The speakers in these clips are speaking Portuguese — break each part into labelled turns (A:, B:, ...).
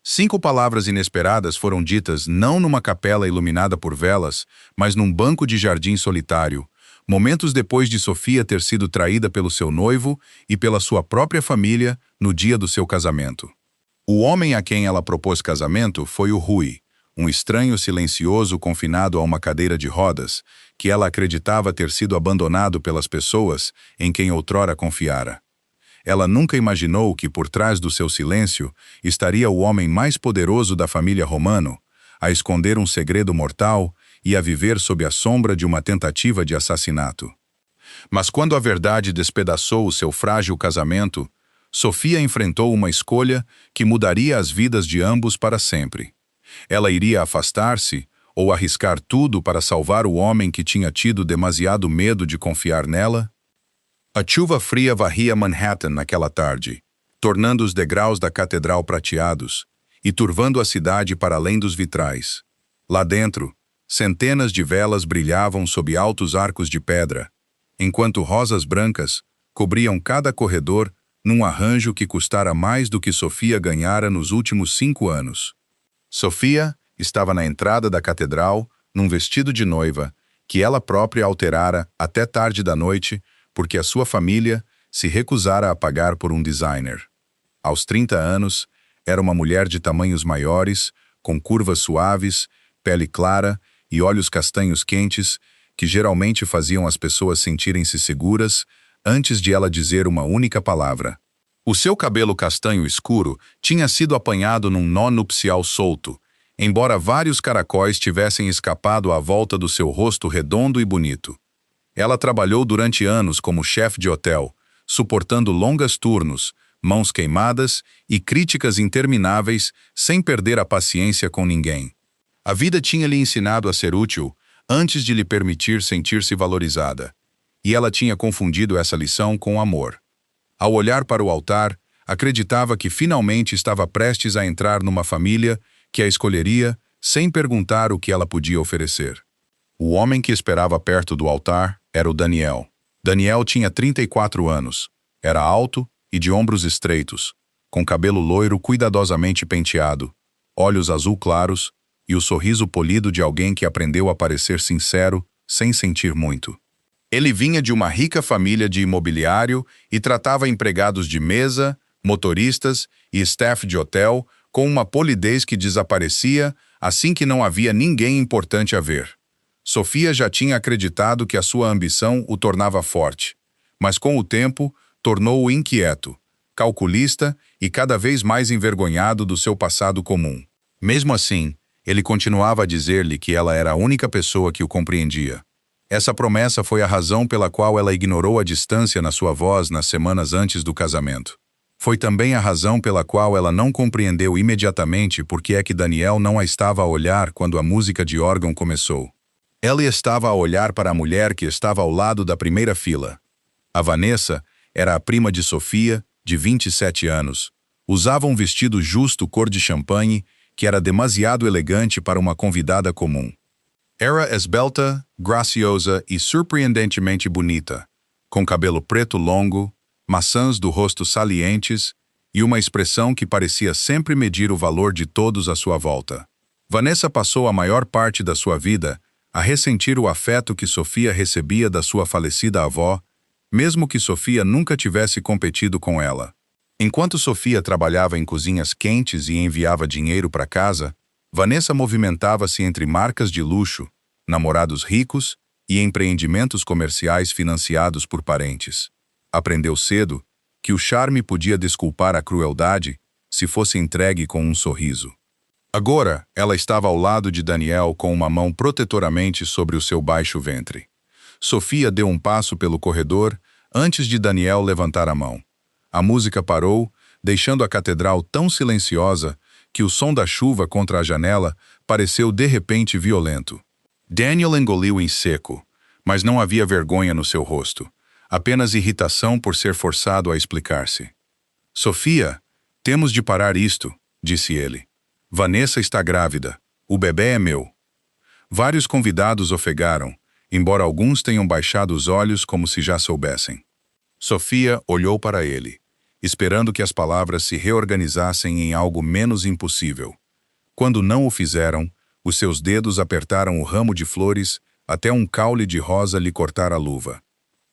A: 5 palavras inesperadas foram ditas não numa capela iluminada por velas, mas num banco de jardim solitário, momentos depois de Sofia ter sido traída pelo seu noivo e pela sua própria família no dia do seu casamento. O homem a quem ela propôs casamento foi o Rui, um estranho silencioso confinado a uma cadeira de rodas, que ela acreditava ter sido abandonado pelas pessoas em quem outrora confiara. Ela nunca imaginou que por trás do seu silêncio estaria o homem mais poderoso da família Romano, a esconder um segredo mortal e a viver sob a sombra de uma tentativa de assassinato. Mas quando a verdade despedaçou o seu frágil casamento, Sofia enfrentou uma escolha que mudaria as vidas de ambos para sempre. Ela iria afastar-se ou arriscar tudo para salvar o homem que tinha tido demasiado medo de confiar nela? A chuva fria varria Manhattan naquela tarde, tornando os degraus da catedral prateados e turvando a cidade para além dos vitrais. Lá dentro, centenas de velas brilhavam sob altos arcos de pedra, enquanto rosas brancas cobriam cada corredor num arranjo que custara mais do que Sofia ganhara nos últimos 5 anos. Sofia estava na entrada da catedral, num vestido de noiva, que ela própria alterara até tarde da noite, porque a sua família se recusara a pagar por um designer. Aos 30 anos, era uma mulher de tamanhos maiores, com curvas suaves, pele clara e olhos castanhos quentes, que geralmente faziam as pessoas sentirem-se seguras antes de ela dizer uma única palavra. O seu cabelo castanho escuro tinha sido apanhado num nó nupcial solto, embora vários caracóis tivessem escapado à volta do seu rosto redondo e bonito. Ela trabalhou durante anos como chefe de hotel, suportando longos turnos, mãos queimadas e críticas intermináveis sem perder a paciência com ninguém. A vida tinha lhe ensinado a ser útil antes de lhe permitir sentir-se valorizada, e ela tinha confundido essa lição com amor. Ao olhar para o altar, acreditava que finalmente estava prestes a entrar numa família que a escolheria sem perguntar o que ela podia oferecer. O homem que esperava perto do altar era o Daniel. Daniel tinha 34 anos, era alto e de ombros estreitos, com cabelo loiro cuidadosamente penteado, olhos azul claros e o sorriso polido de alguém que aprendeu a parecer sincero sem sentir muito. Ele vinha de uma rica família de imobiliário e tratava empregados de mesa, motoristas e staff de hotel com uma polidez que desaparecia assim que não havia ninguém importante a ver. Sofia já tinha acreditado que a sua ambição o tornava forte, mas com o tempo tornou-o inquieto, calculista e cada vez mais envergonhado do seu passado comum. Mesmo assim, ele continuava a dizer-lhe que ela era a única pessoa que o compreendia. Essa promessa foi a razão pela qual ela ignorou a distância na sua voz nas semanas antes do casamento. Foi também a razão pela qual ela não compreendeu imediatamente por que é que Daniel não a estava a olhar quando a música de órgão começou. Ela estava a olhar para a mulher que estava ao lado da primeira fila. A Vanessa era a prima de Sofia, de 27 anos. Usava um vestido justo cor de champanhe, que era demasiado elegante para uma convidada comum. Era esbelta, graciosa e surpreendentemente bonita, com cabelo preto longo, maçãs do rosto salientes e uma expressão que parecia sempre medir o valor de todos à sua volta. Vanessa passou a maior parte da sua vida a ressentir o afeto que Sofia recebia da sua falecida avó, mesmo que Sofia nunca tivesse competido com ela. Enquanto Sofia trabalhava em cozinhas quentes e enviava dinheiro para casa, Vanessa movimentava-se entre marcas de luxo, namorados ricos e empreendimentos comerciais financiados por parentes. Aprendeu cedo que o charme podia desculpar a crueldade se fosse entregue com um sorriso. Agora, ela estava ao lado de Daniel com uma mão protetoramente sobre o seu baixo ventre. Sofia deu um passo pelo corredor antes de Daniel levantar a mão. A música parou, deixando a catedral tão silenciosa que o som da chuva contra a janela pareceu de repente violento. Daniel engoliu em seco, mas não havia vergonha no seu rosto, apenas irritação por ser forçado a explicar-se. Sofia, temos de parar isto, disse ele. Vanessa está grávida. O bebê é meu. Vários convidados ofegaram, embora alguns tenham baixado os olhos como se já soubessem. Sofia olhou para ele. esperando que as palavras se reorganizassem em algo menos impossível. Quando não o fizeram, os seus dedos apertaram o ramo de flores até um caule de rosa lhe cortar a luva.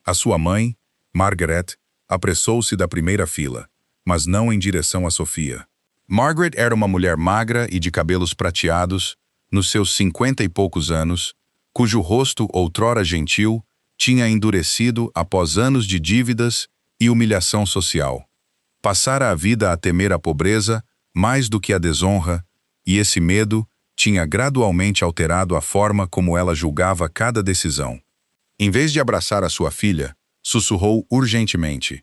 A: A sua mãe, Margaret, apressou-se da primeira fila, mas não em direção a Sofia. Margaret era uma mulher magra e de cabelos prateados, nos seus 50 e poucos anos, cujo rosto, outrora gentil, tinha endurecido após anos de dívidas e humilhação social. Passara a vida a temer a pobreza mais do que a desonra, e esse medo tinha gradualmente alterado a forma como ela julgava cada decisão. Em vez de abraçar a sua filha, sussurrou urgentemente: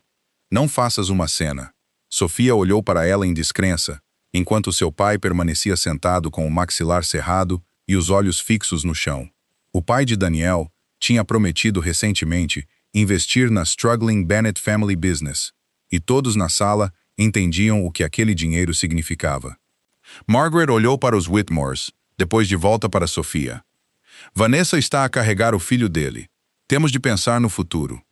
A: "Não faças uma cena." Sofia olhou para ela em descrença, enquanto seu pai permanecia sentado com o maxilar cerrado e os olhos fixos no chão. O pai de Daniel tinha prometido recentemente investir na struggling Bennett Family Business, e todos na sala entendiam o que aquele dinheiro significava. Margaret olhou para os Whitmores, depois de volta para Sofia. "Vanessa está a carregar o filho dele. Temos de pensar no futuro."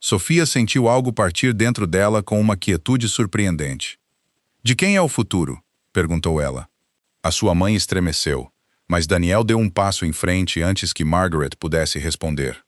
A: Sofia sentiu algo partir dentro dela com uma quietude surpreendente. "De quem é o futuro?" perguntou ela. A sua mãe estremeceu, mas Daniel deu um passo em frente antes que Margaret pudesse responder.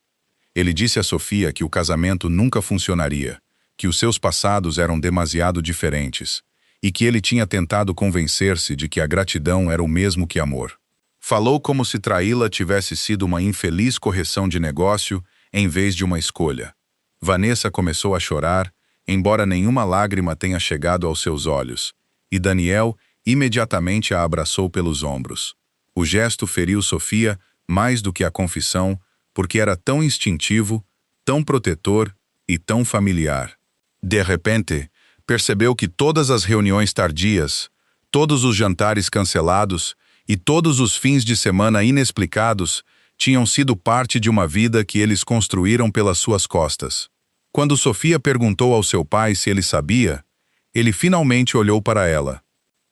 A: Ele disse a Sofia que o casamento nunca funcionaria, que os seus passados eram demasiado diferentes, e que ele tinha tentado convencer-se de que a gratidão era o mesmo que amor. Falou como se traí-la tivesse sido uma infeliz correção de negócio em vez de uma escolha. Vanessa começou a chorar, embora nenhuma lágrima tenha chegado aos seus olhos, e Daniel imediatamente a abraçou pelos ombros. O gesto feriu Sofia mais do que a confissão, porque era tão instintivo, tão protetor e tão familiar. De repente, percebeu que todas as reuniões tardias, todos os jantares cancelados e todos os fins de semana inexplicados tinham sido parte de uma vida que eles construíram pelas suas costas. Quando Sofia perguntou ao seu pai se ele sabia, ele finalmente olhou para ela.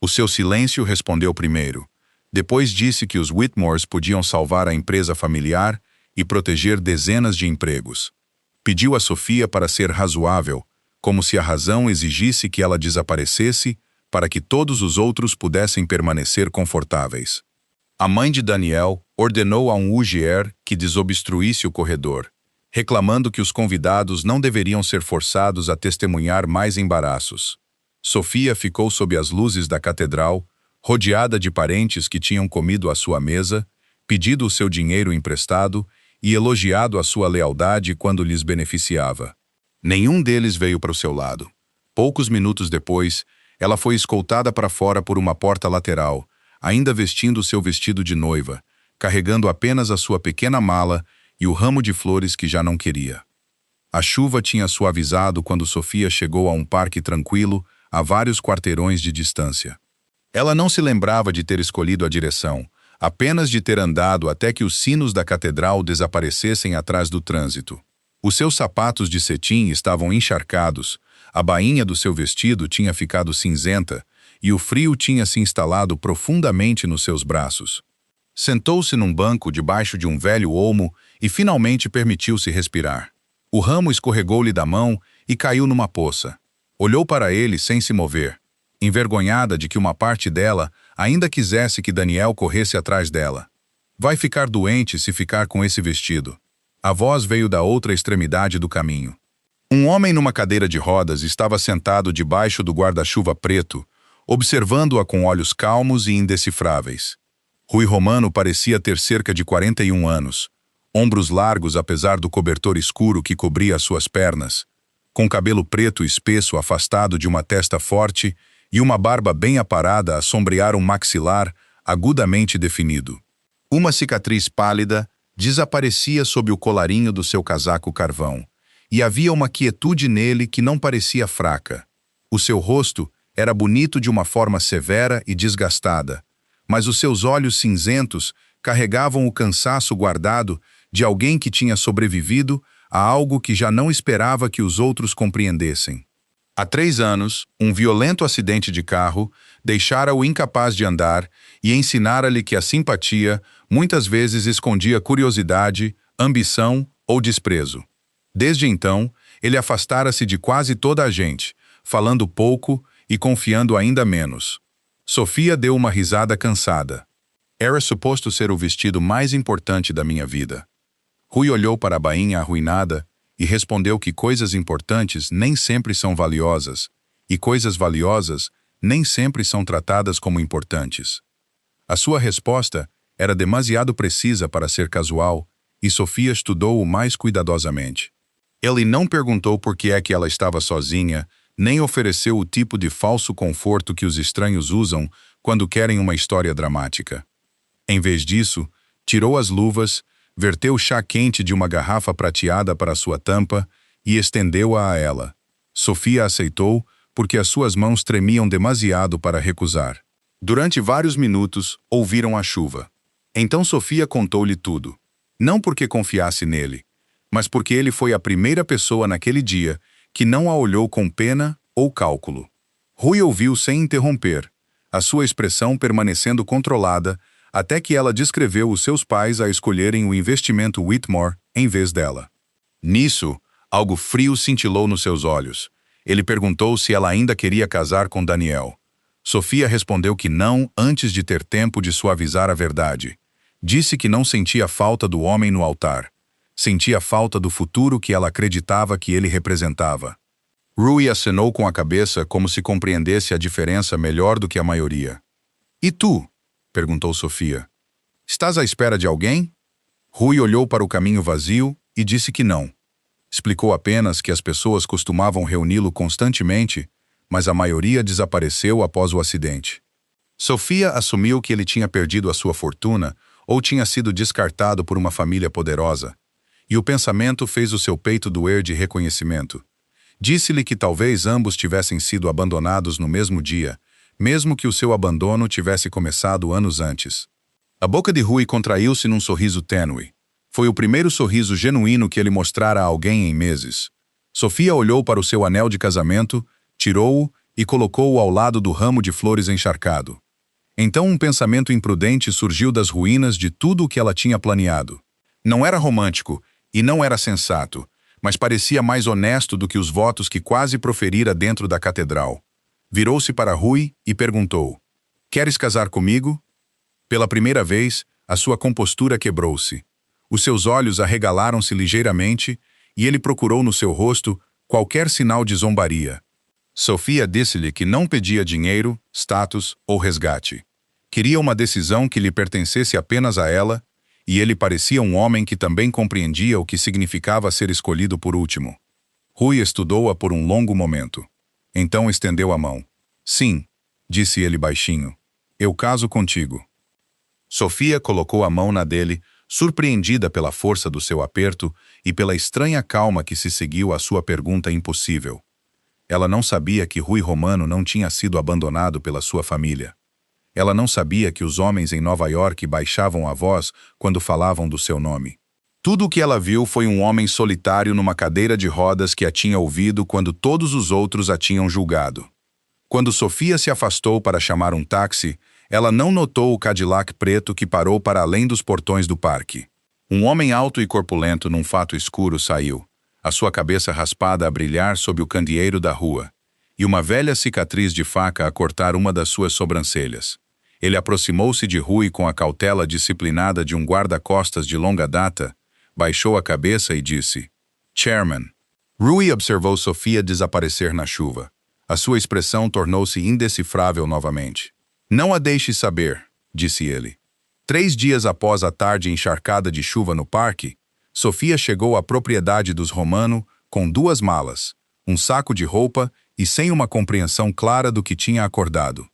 A: O seu silêncio respondeu primeiro. Depois disse que os Whitmores podiam salvar a empresa familiar e proteger dezenas de empregos. Pediu a Sofia para ser razoável, como se a razão exigisse que ela desaparecesse para que todos os outros pudessem permanecer confortáveis. A mãe de Daniel ordenou a um ujier que desobstruísse o corredor, reclamando que os convidados não deveriam ser forçados a testemunhar mais embaraços. Sofia ficou sob as luzes da catedral, rodeada de parentes que tinham comido à sua mesa, pedido o seu dinheiro emprestado e elogiado a sua lealdade quando lhes beneficiava. Nenhum deles veio para o seu lado. Poucos minutos depois, ela foi escoltada para fora por uma porta lateral, ainda vestindo seu vestido de noiva, carregando apenas a sua pequena mala e o ramo de flores que já não queria. A chuva tinha suavizado quando Sofia chegou a um parque tranquilo, a vários quarteirões de distância. Ela não se lembrava de ter escolhido a direção, apenas de ter andado até que os sinos da catedral desaparecessem atrás do trânsito. Os seus sapatos de cetim estavam encharcados, a bainha do seu vestido tinha ficado cinzenta e o frio tinha se instalado profundamente nos seus braços. Sentou-se num banco debaixo de um velho olmo e finalmente permitiu-se respirar. O ramo escorregou-lhe da mão e caiu numa poça. Olhou para ele sem se mover, envergonhada de que uma parte dela ainda quisesse que Daniel corresse atrás dela. "Vai ficar doente se ficar com esse vestido." A voz veio da outra extremidade do caminho. Um homem numa cadeira de rodas estava sentado debaixo do guarda-chuva preto, observando-a com olhos calmos e indecifráveis. Rui Romano parecia ter cerca de 41 anos, ombros largos apesar do cobertor escuro que cobria as suas pernas, com cabelo preto espesso afastado de uma testa forte e uma barba bem aparada a sombrear um maxilar agudamente definido. Uma cicatriz pálida desaparecia sob o colarinho do seu casaco carvão, e havia uma quietude nele que não parecia fraca. O seu rosto era bonito de uma forma severa e desgastada, mas os seus olhos cinzentos carregavam o cansaço guardado de alguém que tinha sobrevivido a algo que já não esperava que os outros compreendessem. Há 3 anos, um violento acidente de carro deixara-o incapaz de andar e ensinara-lhe que a simpatia muitas vezes escondia curiosidade, ambição ou desprezo. Desde então, ele afastara-se de quase toda a gente, falando pouco e confiando ainda menos. Sofia deu uma risada cansada. Era suposto ser o vestido mais importante da minha vida. Rui olhou para a bainha arruinada e respondeu que coisas importantes nem sempre são valiosas, e coisas valiosas nem sempre são tratadas como importantes. A sua resposta era demasiado precisa para ser casual, e Sofia estudou-o mais cuidadosamente. Ele não perguntou por que é que ela estava sozinha, nem ofereceu o tipo de falso conforto que os estranhos usam quando querem uma história dramática. Em vez disso, tirou as luvas, verteu chá quente de uma garrafa prateada para sua tampa e estendeu-a a ela. Sofia aceitou porque as suas mãos tremiam demasiado para recusar. Durante vários minutos, ouviram a chuva. Então Sofia contou-lhe tudo. Não porque confiasse nele, mas porque ele foi a primeira pessoa naquele dia que não a olhou com pena ou cálculo. Rui ouviu sem interromper, a sua expressão permanecendo controlada, até que ela descreveu os seus pais a escolherem o investimento Whitmore em vez dela. Nisso, algo frio cintilou nos seus olhos. Ele perguntou se ela ainda queria casar com Daniel. Sofia respondeu que não antes de ter tempo de suavizar a verdade. Disse que não sentia falta do homem no altar. Sentia falta do futuro que ela acreditava que ele representava. Rui acenou com a cabeça como se compreendesse a diferença melhor do que a maioria. E tu? Perguntou Sofia. Estás à espera de alguém? Rui olhou para o caminho vazio e disse que não. Explicou apenas que as pessoas costumavam reuni-lo constantemente, mas a maioria desapareceu após o acidente. Sofia assumiu que ele tinha perdido a sua fortuna ou tinha sido descartado por uma família poderosa, e o pensamento fez o seu peito doer de reconhecimento. Disse-lhe que talvez ambos tivessem sido abandonados no mesmo dia, mesmo que o seu abandono tivesse começado anos antes. A boca de Rui contraiu-se num sorriso tênue. Foi o primeiro sorriso genuíno que ele mostrara a alguém em meses. Sofia olhou para o seu anel de casamento, tirou-o e colocou-o ao lado do ramo de flores encharcado. Então um pensamento imprudente surgiu das ruínas de tudo o que ela tinha planeado. Não era romântico e não era sensato, mas parecia mais honesto do que os votos que quase proferira dentro da catedral. Virou-se para Rui e perguntou: "Queres casar comigo?" Pela primeira vez, a sua compostura quebrou-se. Os seus olhos arregalaram-se ligeiramente e ele procurou no seu rosto qualquer sinal de zombaria. Sofia disse-lhe que não pedia dinheiro, status ou resgate. Queria uma decisão que lhe pertencesse apenas a ela, e ele parecia um homem que também compreendia o que significava ser escolhido por último. Rui estudou-a por um longo momento. Então estendeu a mão. "Sim", disse ele baixinho. "Eu caso contigo." Sofia colocou a mão na dele, surpreendida pela força do seu aperto e pela estranha calma que se seguiu à sua pergunta impossível. Ela não sabia que Rui Romano não tinha sido abandonado pela sua família. Ela não sabia que os homens em Nova York baixavam a voz quando falavam do seu nome. Tudo o que ela viu foi um homem solitário numa cadeira de rodas que a tinha ouvido quando todos os outros a tinham julgado. Quando Sofia se afastou para chamar um táxi, ela não notou o Cadillac preto que parou para além dos portões do parque. Um homem alto e corpulento num fato escuro saiu, a sua cabeça raspada a brilhar sob o candeeiro da rua, e uma velha cicatriz de faca a cortar uma das suas sobrancelhas. Ele aproximou-se de Rui com a cautela disciplinada de um guarda-costas de longa data, baixou a cabeça e disse: "Chairman." Rui observou Sofia desaparecer na chuva. A sua expressão tornou-se indecifrável novamente. "Não a deixe saber", disse ele. 3 dias após a tarde encharcada de chuva no parque, Sofia chegou à propriedade dos Romano com 2 malas, um saco de roupa e sem uma compreensão clara do que tinha acordado.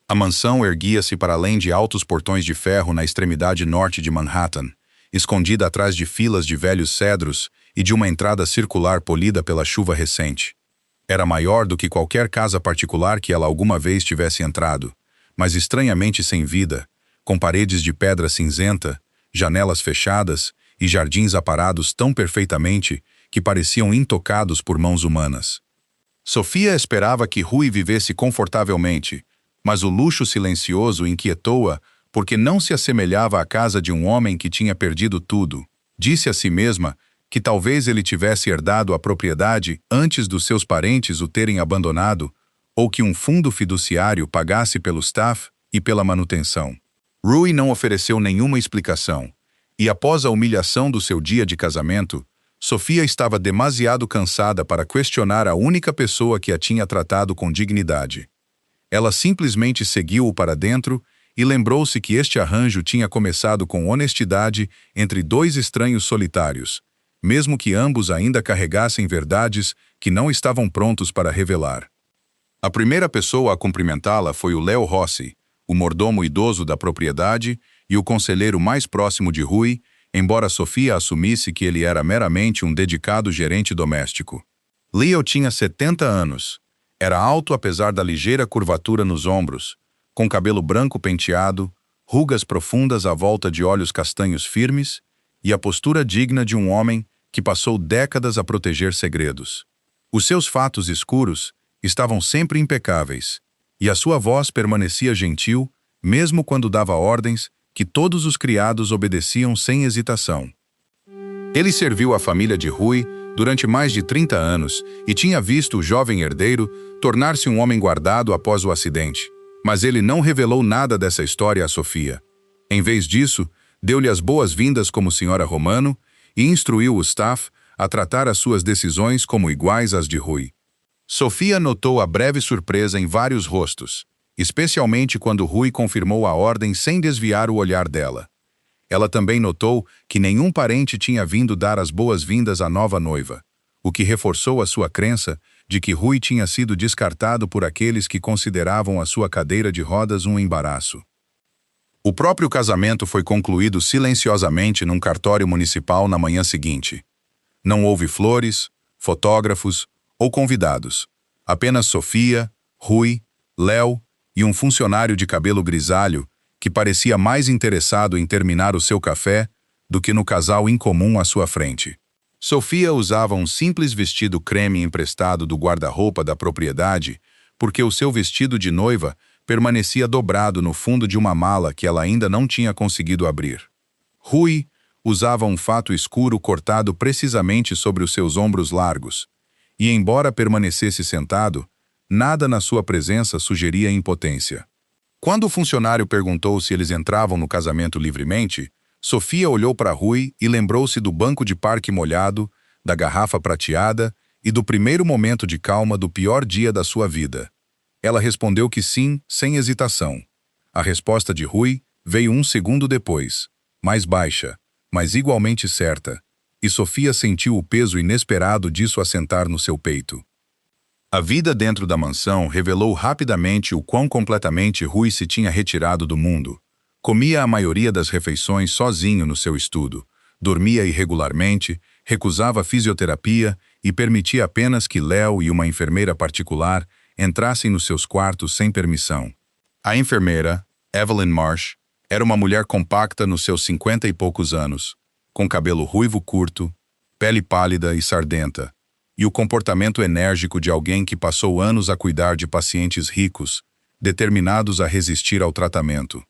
A: A mansão erguia-se para além de altos portões de ferro na extremidade norte de Manhattan, escondida atrás de filas de velhos cedros e de uma entrada circular polida pela chuva recente. Era maior do que qualquer casa particular que ela alguma vez tivesse entrado, mas estranhamente sem vida, com paredes de pedra cinzenta, janelas fechadas e jardins aparados tão perfeitamente que pareciam intocados por mãos humanas. Sofia esperava que Rui vivesse confortavelmente, mas o luxo silencioso inquietou-a porque não se assemelhava à casa de um homem que tinha perdido tudo. Disse a si mesma que talvez ele tivesse herdado a propriedade antes dos seus parentes o terem abandonado, ou que um fundo fiduciário pagasse pelo staff e pela manutenção. Rui não ofereceu nenhuma explicação, e após a humilhação do seu dia de casamento, Sofia estava demasiado cansada para questionar a única pessoa que a tinha tratado com dignidade. Ela simplesmente seguiu-o para dentro e lembrou-se que este arranjo tinha começado com honestidade entre dois estranhos solitários, mesmo que ambos ainda carregassem verdades que não estavam prontos para revelar. A primeira pessoa a cumprimentá-la foi o Léo Rossi, o mordomo idoso da propriedade e o conselheiro mais próximo de Rui, embora Sofia assumisse que ele era meramente um dedicado gerente doméstico. Leo tinha 70 anos. Era alto apesar da ligeira curvatura nos ombros, com cabelo branco penteado, rugas profundas à volta de olhos castanhos firmes e a postura digna de um homem que passou décadas a proteger segredos. Os seus fatos escuros estavam sempre impecáveis, e a sua voz permanecia gentil, mesmo quando dava ordens que todos os criados obedeciam sem hesitação. Ele serviu a família de Rui durante mais de 30 anos e tinha visto o jovem herdeiro tornar-se um homem guardado após o acidente. Mas ele não revelou nada dessa história a Sofia. Em vez disso, deu-lhe as boas-vindas como senhora Romano e instruiu o staff a tratar as suas decisões como iguais às de Rui. Sofia notou a breve surpresa em vários rostos, especialmente quando Rui confirmou a ordem sem desviar o olhar dela. Ela também notou que nenhum parente tinha vindo dar as boas-vindas à nova noiva, o que reforçou a sua crença de que Rui tinha sido descartado por aqueles que consideravam a sua cadeira de rodas um embaraço. O próprio casamento foi concluído silenciosamente num cartório municipal na manhã seguinte. Não houve flores, fotógrafos ou convidados. Apenas Sofia, Rui, Léo e um funcionário de cabelo grisalho que parecia mais interessado em terminar o seu café do que no casal incomum à sua frente. Sofia usava um simples vestido creme emprestado do guarda-roupa da propriedade porque o seu vestido de noiva permanecia dobrado no fundo de uma mala que ela ainda não tinha conseguido abrir. Rui usava um fato escuro cortado precisamente sobre os seus ombros largos, e embora permanecesse sentado, nada na sua presença sugeria impotência. Quando o funcionário perguntou se eles entravam no casamento livremente, Sofia olhou para Rui e lembrou-se do banco de parque molhado, da garrafa prateada e do primeiro momento de calma do pior dia da sua vida. Ela respondeu que sim, sem hesitação. A resposta de Rui veio um segundo depois, mais baixa, mas igualmente certa, e Sofia sentiu o peso inesperado disso assentar no seu peito. A vida dentro da mansão revelou rapidamente o quão completamente Rui se tinha retirado do mundo. Comia a maioria das refeições sozinho no seu estudo, dormia irregularmente, recusava fisioterapia e permitia apenas que Léo e uma enfermeira particular entrassem nos seus quartos sem permissão. A enfermeira, Evelyn Marsh, era uma mulher compacta nos seus 50 e poucos anos, com cabelo ruivo curto, pele pálida e sardenta, e o comportamento enérgico de alguém que passou anos a cuidar de pacientes ricos, determinados a resistir ao tratamento.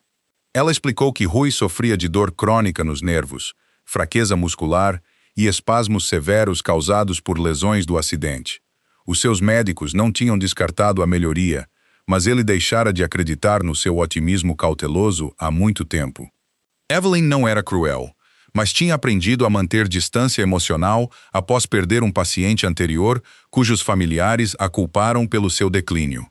A: Ela explicou que Rui sofria de dor crônica nos nervos, fraqueza muscular e espasmos severos causados por lesões do acidente. Os seus médicos não tinham descartado a melhoria, mas ele deixara de acreditar no seu otimismo cauteloso há muito tempo. Evelyn não era cruel, mas tinha aprendido a manter distância emocional após perder um paciente anterior cujos familiares a culparam pelo seu declínio.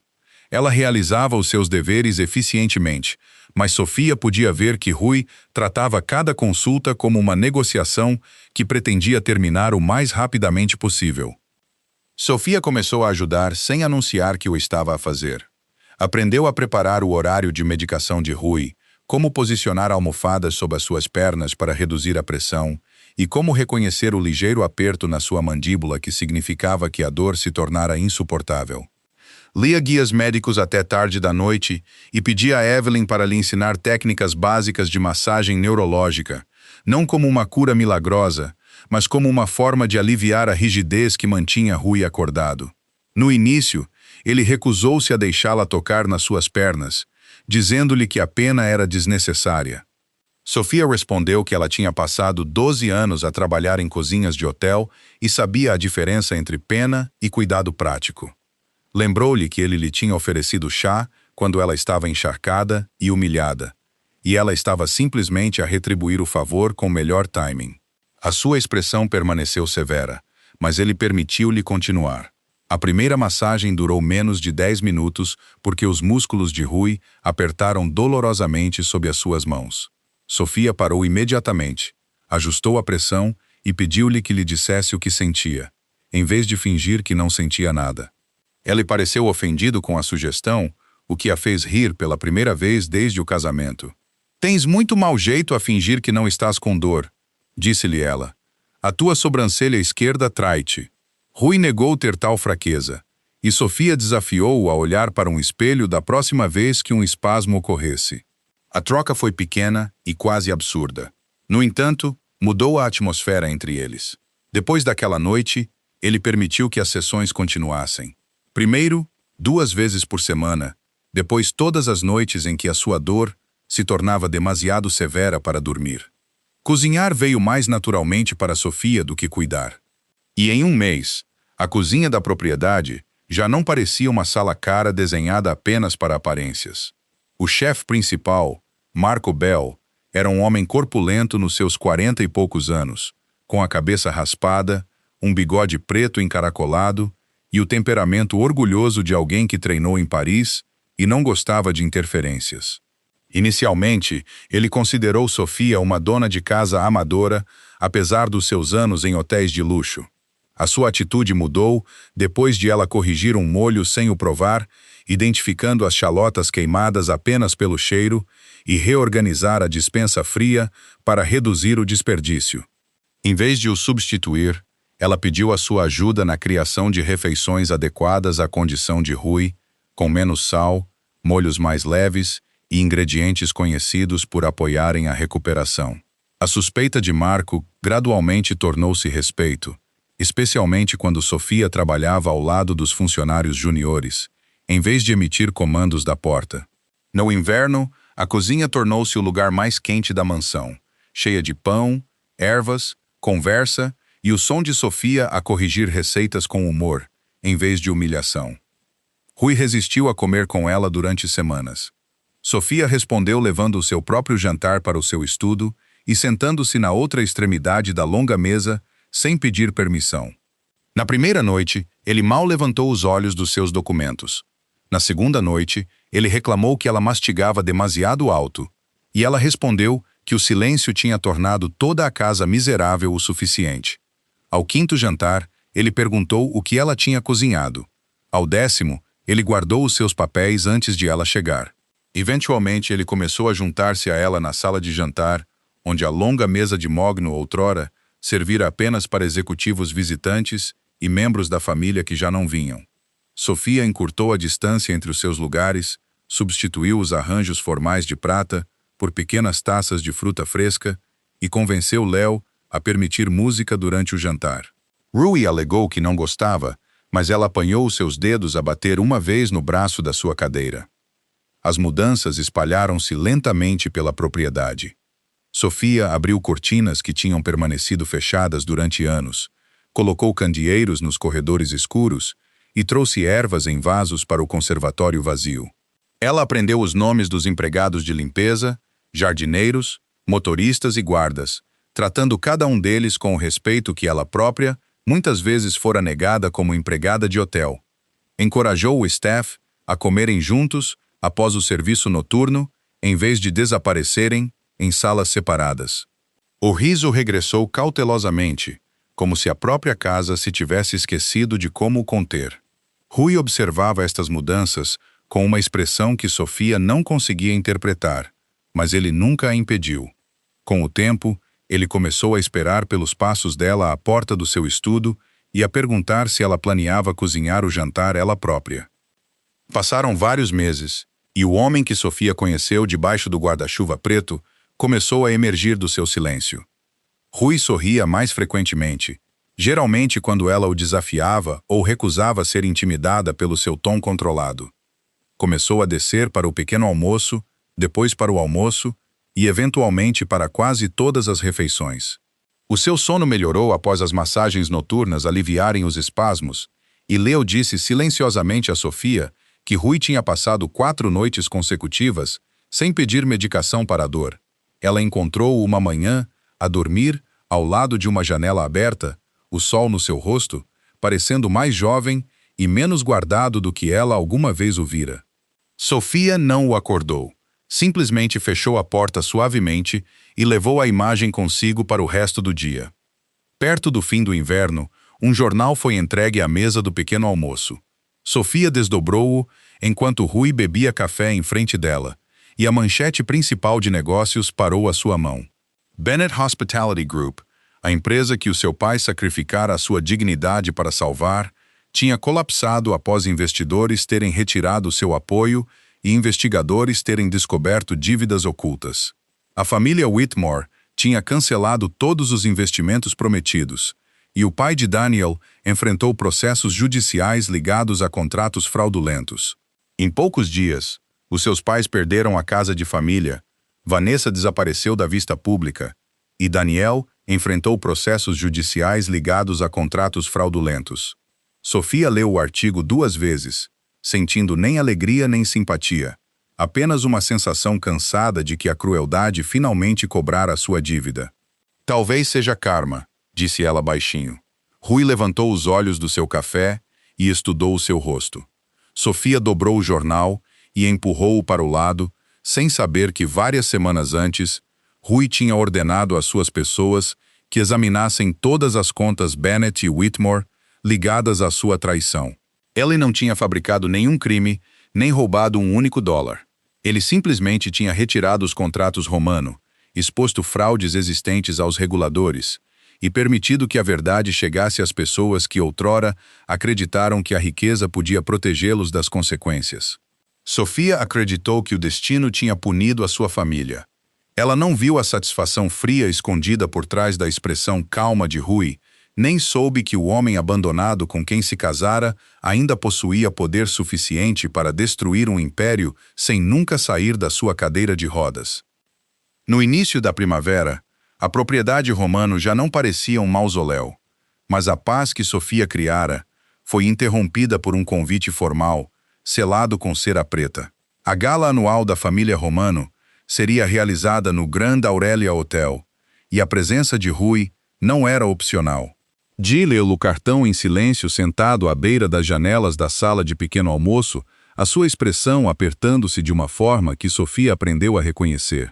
A: Ela realizava os seus deveres eficientemente, mas Sofia podia ver que Rui tratava cada consulta como uma negociação que pretendia terminar o mais rapidamente possível. Sofia começou a ajudar sem anunciar que o estava a fazer. Aprendeu a preparar o horário de medicação de Rui, como posicionar almofadas sob as suas pernas para reduzir a pressão e como reconhecer o ligeiro aperto na sua mandíbula que significava que a dor se tornara insuportável. Lia guias médicos até tarde da noite e pedia a Evelyn para lhe ensinar técnicas básicas de massagem neurológica, não como uma cura milagrosa, mas como uma forma de aliviar a rigidez que mantinha Rui acordado. No início, ele recusou-se a deixá-la tocar nas suas pernas, dizendo-lhe que a pena era desnecessária. Sofia respondeu que ela tinha passado 12 anos a trabalhar em cozinhas de hotel e sabia a diferença entre pena e cuidado prático. Lembrou-lhe que ele lhe tinha oferecido chá quando ela estava encharcada e humilhada, e ela estava simplesmente a retribuir o favor com melhor timing. A sua expressão permaneceu severa, mas ele permitiu-lhe continuar. A primeira massagem durou menos de 10 minutos porque os músculos de Rui apertaram dolorosamente sob as suas mãos. Sofia parou imediatamente, ajustou a pressão e pediu-lhe que lhe dissesse o que sentia, em vez de fingir que não sentia nada. Ele pareceu ofendido com a sugestão, o que a fez rir pela primeira vez desde o casamento. Tens muito mau jeito a fingir que não estás com dor, disse-lhe ela. A tua sobrancelha esquerda trai-te. Rui negou ter tal fraqueza, e Sofia desafiou-o a olhar para um espelho da próxima vez que um espasmo ocorresse. A troca foi pequena e quase absurda. No entanto, mudou a atmosfera entre eles. Depois daquela noite, ele permitiu que as sessões continuassem. Primeiro, 2 vezes por semana, depois todas as noites em que a sua dor se tornava demasiado severa para dormir. Cozinhar veio mais naturalmente para Sofia do que cuidar. E em um mês, a cozinha da propriedade já não parecia uma sala cara desenhada apenas para aparências. O chefe principal, Marco Bell, era um homem corpulento nos seus 40 e poucos anos, com a cabeça raspada, um bigode preto encaracolado e o temperamento orgulhoso de alguém que treinou em Paris e não gostava de interferências. Inicialmente, ele considerou Sofia uma dona de casa amadora, apesar dos seus anos em hotéis de luxo. A sua atitude mudou depois de ela corrigir um molho sem o provar, identificando as chalotas queimadas apenas pelo cheiro e reorganizar a despensa fria para reduzir o desperdício. Em vez de o substituir, ela pediu a sua ajuda na criação de refeições adequadas à condição de Rui, com menos sal, molhos mais leves e ingredientes conhecidos por apoiarem a recuperação. A suspeita de Marco gradualmente tornou-se respeito, especialmente quando Sofia trabalhava ao lado dos funcionários juniores, em vez de emitir comandos da porta. No inverno, a cozinha tornou-se o lugar mais quente da mansão, cheia de pão, ervas, conversa e o som de Sofia a corrigir receitas com humor, em vez de humilhação. Rui resistiu a comer com ela durante semanas. Sofia respondeu levando o seu próprio jantar para o seu estudo e sentando-se na outra extremidade da longa mesa, sem pedir permissão. Na primeira noite, ele mal levantou os olhos dos seus documentos. Na segunda noite, ele reclamou que ela mastigava demasiado alto, e ela respondeu que o silêncio tinha tornado toda a casa miserável o suficiente. Ao quinto jantar, ele perguntou o que ela tinha cozinhado. Ao 10º, ele guardou os seus papéis antes de ela chegar. Eventualmente, ele começou a juntar-se a ela na sala de jantar, onde a longa mesa de mogno outrora servira apenas para executivos visitantes e membros da família que já não vinham. Sofia encurtou a distância entre os seus lugares, substituiu os arranjos formais de prata por pequenas taças de fruta fresca e convenceu Léo a permitir música durante o jantar. Rui alegou que não gostava, mas ela apanhou os seus dedos a bater uma vez no braço da sua cadeira. As mudanças espalharam-se lentamente pela propriedade. Sofia abriu cortinas que tinham permanecido fechadas durante anos, colocou candeeiros nos corredores escuros e trouxe ervas em vasos para o conservatório vazio. Ela aprendeu os nomes dos empregados de limpeza, jardineiros, motoristas e guardas, tratando cada um deles com o respeito que ela própria muitas vezes fora negada como empregada de hotel. Encorajou o staff a comerem juntos após o serviço noturno, em vez de desaparecerem em salas separadas. O riso regressou cautelosamente, como se a própria casa se tivesse esquecido de como o conter. Rui observava estas mudanças com uma expressão que Sofia não conseguia interpretar, mas ele nunca a impediu. Com o tempo, ele começou a esperar pelos passos dela à porta do seu estudo e a perguntar se ela planeava cozinhar o jantar ela própria. Passaram vários meses, e o homem que Sofia conheceu debaixo do guarda-chuva preto começou a emergir do seu silêncio. Rui sorria mais frequentemente, geralmente quando ela o desafiava ou recusava ser intimidada pelo seu tom controlado. Começou a descer para o pequeno almoço, depois para o almoço e eventualmente para quase todas as refeições. O seu sono melhorou após as massagens noturnas aliviarem os espasmos, e Leo disse silenciosamente a Sofia que Rui tinha passado 4 noites consecutivas sem pedir medicação para a dor. Ela encontrou-o uma manhã, a dormir, ao lado de uma janela aberta, o sol no seu rosto, parecendo mais jovem e menos guardado do que ela alguma vez o vira. Sofia não o acordou. Simplesmente fechou a porta suavemente e levou a imagem consigo para o resto do dia. Perto do fim do inverno, um jornal foi entregue à mesa do pequeno almoço. Sofia desdobrou-o enquanto Rui bebia café em frente dela, e a manchete principal de negócios parou à sua mão. Bennett Hospitality Group, a empresa que o seu pai sacrificara a sua dignidade para salvar, tinha colapsado após investidores terem retirado seu apoio e investigadores terem descoberto dívidas ocultas. A família Whitmore tinha cancelado todos os investimentos prometidos, e o pai de Daniel enfrentou processos judiciais ligados a contratos fraudulentos. Em poucos dias, os seus pais perderam a casa de família, Vanessa desapareceu da vista pública, e Daniel enfrentou processos judiciais ligados a contratos fraudulentos. Sofia leu o artigo 2 vezes, sentindo nem alegria nem simpatia, apenas uma sensação cansada de que a crueldade finalmente cobrara sua dívida. Talvez seja karma, disse ela baixinho. Rui levantou os olhos do seu café e estudou o seu rosto. Sofia dobrou o jornal e empurrou-o para o lado, sem saber que várias semanas antes, Rui tinha ordenado às suas pessoas que examinassem todas as contas Bennett e Whitmore ligadas à sua traição. Ele não tinha fabricado nenhum crime, nem roubado um único dólar. Ele simplesmente tinha retirado os contratos Romano, exposto fraudes existentes aos reguladores e permitido que a verdade chegasse às pessoas que outrora acreditaram que a riqueza podia protegê-los das consequências. Sofia acreditou que o destino tinha punido a sua família. Ela não viu a satisfação fria escondida por trás da expressão calma de Rui, nem soube que o homem abandonado com quem se casara ainda possuía poder suficiente para destruir um império sem nunca sair da sua cadeira de rodas. No início da primavera, a propriedade Romano já não parecia um mausoléu, mas a paz que Sofia criara foi interrompida por um convite formal, selado com cera preta. A gala anual da família Romano seria realizada no Grand Aurelia Hotel, e a presença de Rui não era opcional. Dee leu o cartão em silêncio sentado à beira das janelas da sala de pequeno almoço, a sua expressão apertando-se de uma forma que Sofia aprendeu a reconhecer.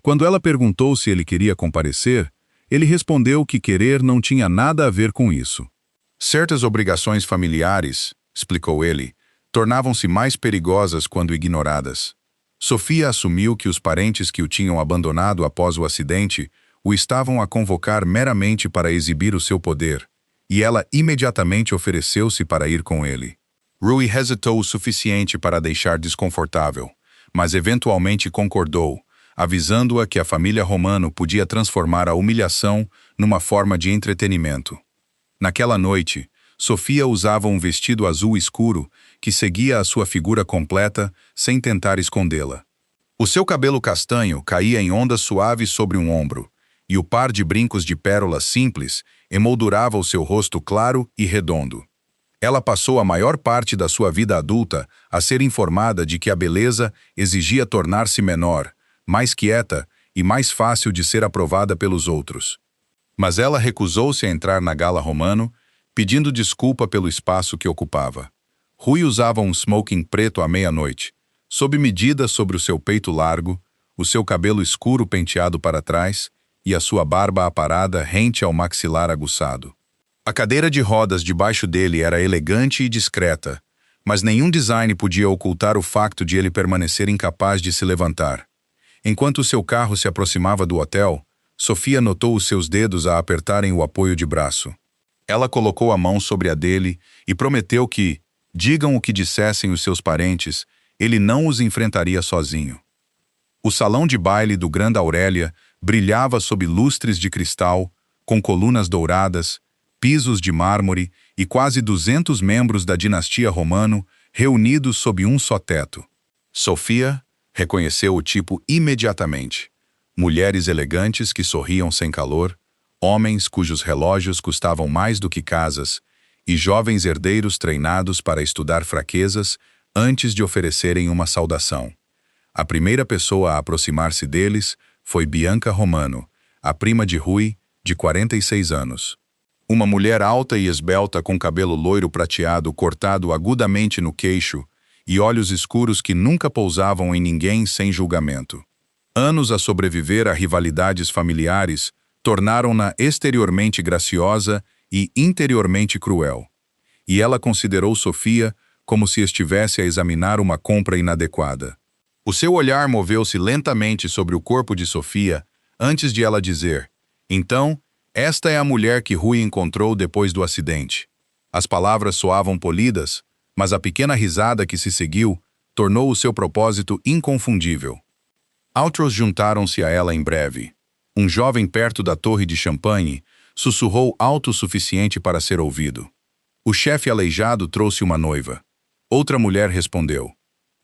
A: Quando ela perguntou se ele queria comparecer, ele respondeu que querer não tinha nada a ver com isso. Certas obrigações familiares, explicou ele, tornavam-se mais perigosas quando ignoradas. Sofia assumiu que os parentes que o tinham abandonado após o acidente o estavam a convocar meramente para exibir o seu poder, e ela imediatamente ofereceu-se para ir com ele. Rui hesitou o suficiente para deixar desconfortável, mas eventualmente concordou, avisando-a que a família Romano podia transformar a humilhação numa forma de entretenimento. Naquela noite, Sofia usava um vestido azul escuro que seguia a sua figura completa sem tentar escondê-la. O seu cabelo castanho caía em ondas suaves sobre um ombro, e o par de brincos de pérolas simples emoldurava o seu rosto claro e redondo. Ela passou a maior parte da sua vida adulta a ser informada de que a beleza exigia tornar-se menor, mais quieta e mais fácil de ser aprovada pelos outros. Mas ela recusou-se a entrar na gala Romano, pedindo desculpa pelo espaço que ocupava. Rui usava um smoking preto à meia-noite, sob medida sobre o seu peito largo, o seu cabelo escuro penteado para trás e a sua barba aparada rente ao maxilar aguçado. A cadeira de rodas debaixo dele era elegante e discreta, mas nenhum design podia ocultar o facto de ele permanecer incapaz de se levantar. Enquanto seu carro se aproximava do hotel, Sofia notou os seus dedos a apertarem o apoio de braço. Ela colocou a mão sobre a dele e prometeu que, digam o que dissessem os seus parentes, ele não os enfrentaria sozinho. O salão de baile do Grand Aurelia brilhava sob lustres de cristal, com colunas douradas, pisos de mármore e quase 200 membros da dinastia Romano reunidos sob um só teto. Sofia reconheceu o tipo imediatamente. Mulheres elegantes que sorriam sem calor, homens cujos relógios custavam mais do que casas, e jovens herdeiros treinados para estudar fraquezas antes de oferecerem uma saudação. A primeira pessoa a aproximar-se deles foi Bianca Romano, a prima de Rui, de 46 anos. Uma mulher alta e esbelta com cabelo loiro prateado cortado agudamente no queixo e olhos escuros que nunca pousavam em ninguém sem julgamento. Anos a sobreviver a rivalidades familiares tornaram-na exteriormente graciosa e interiormente cruel. E ela considerou Sofia como se estivesse a examinar uma compra inadequada. O seu olhar moveu-se lentamente sobre o corpo de Sofia antes de ela dizer: "Então, esta é a mulher que Rui encontrou depois do acidente." As palavras soavam polidas, mas a pequena risada que se seguiu tornou o seu propósito inconfundível. Outros juntaram-se a ela em breve. Um jovem perto da torre de champanhe sussurrou alto o suficiente para ser ouvido. O chefe aleijado trouxe uma noiva. Outra mulher respondeu: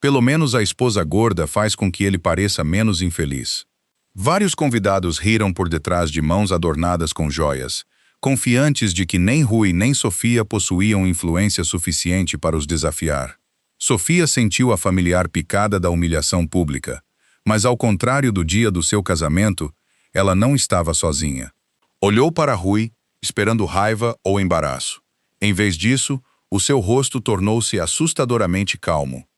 A: "Pelo menos a esposa gorda faz com que ele pareça menos infeliz." Vários convidados riram por detrás de mãos adornadas com joias, confiantes de que nem Rui nem Sofia possuíam influência suficiente para os desafiar. Sofia sentiu a familiar picada da humilhação pública, mas ao contrário do dia do seu casamento, ela não estava sozinha. Olhou para Rui, esperando raiva ou embaraço. Em vez disso, o seu rosto tornou-se assustadoramente calmo.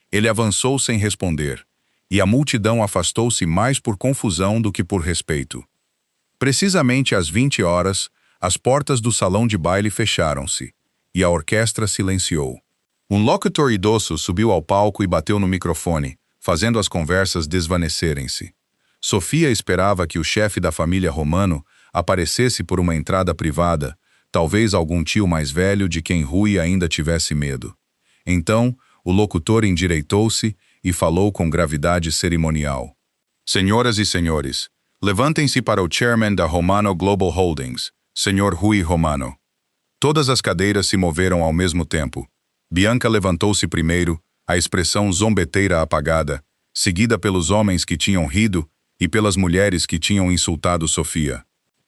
A: Ele avançou sem responder, e a multidão afastou-se mais por confusão do que por respeito. Precisamente às 20 horas, as portas do salão de baile fecharam-se, e a orquestra silenciou. Um locutor idoso subiu ao palco e bateu no microfone, fazendo as conversas desvanecerem-se. Sofia esperava que o chefe da família Romano aparecesse por uma entrada privada, talvez algum tio mais velho de quem Rui ainda tivesse medo. Então, o locutor endireitou-se e falou com gravidade cerimonial: "Senhoras e senhores, levantem-se para o chairman da Romano Global Holdings, Sr. Rui Romano." Todas as cadeiras se moveram ao mesmo tempo. Bianca levantou-se primeiro, a expressão zombeteira apagada, seguida pelos homens que tinham rido e pelas mulheres que tinham insultado Sofia.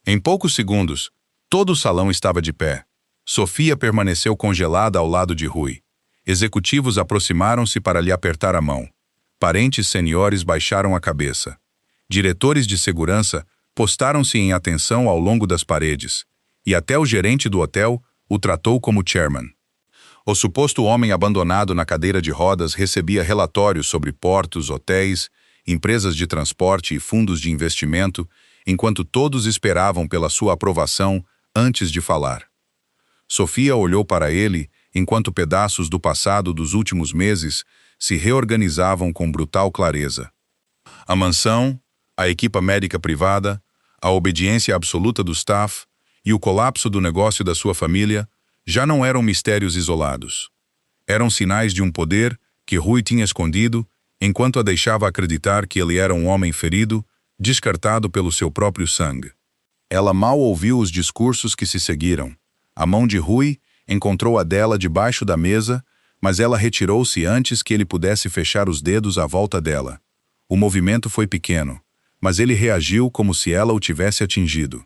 A: Em poucos segundos, todo o salão estava de pé. Sofia permaneceu congelada ao lado de Rui. Executivos aproximaram-se para lhe apertar a mão. Parentes seniores baixaram a cabeça. Diretores de segurança postaram-se em atenção ao longo das paredes, e até o gerente do hotel o tratou como chairman. O suposto homem abandonado na cadeira de rodas recebia relatórios sobre portos, hotéis, empresas de transporte e fundos de investimento, enquanto todos esperavam pela sua aprovação antes de falar. Sofia olhou para ele enquanto pedaços do passado dos últimos meses se reorganizavam com brutal clareza. A mansão, a equipa médica privada, a obediência absoluta do staff e o colapso do negócio da sua família já não eram mistérios isolados. Eram sinais de um poder que Rui tinha escondido enquanto a deixava acreditar que ele era um homem ferido, descartado pelo seu próprio sangue. Ela mal ouviu os discursos que se seguiram. A mão de Rui encontrou a dela debaixo da mesa, mas ela retirou-se antes que ele pudesse fechar os dedos à volta dela. O movimento foi pequeno, mas ele reagiu como se ela o tivesse atingido.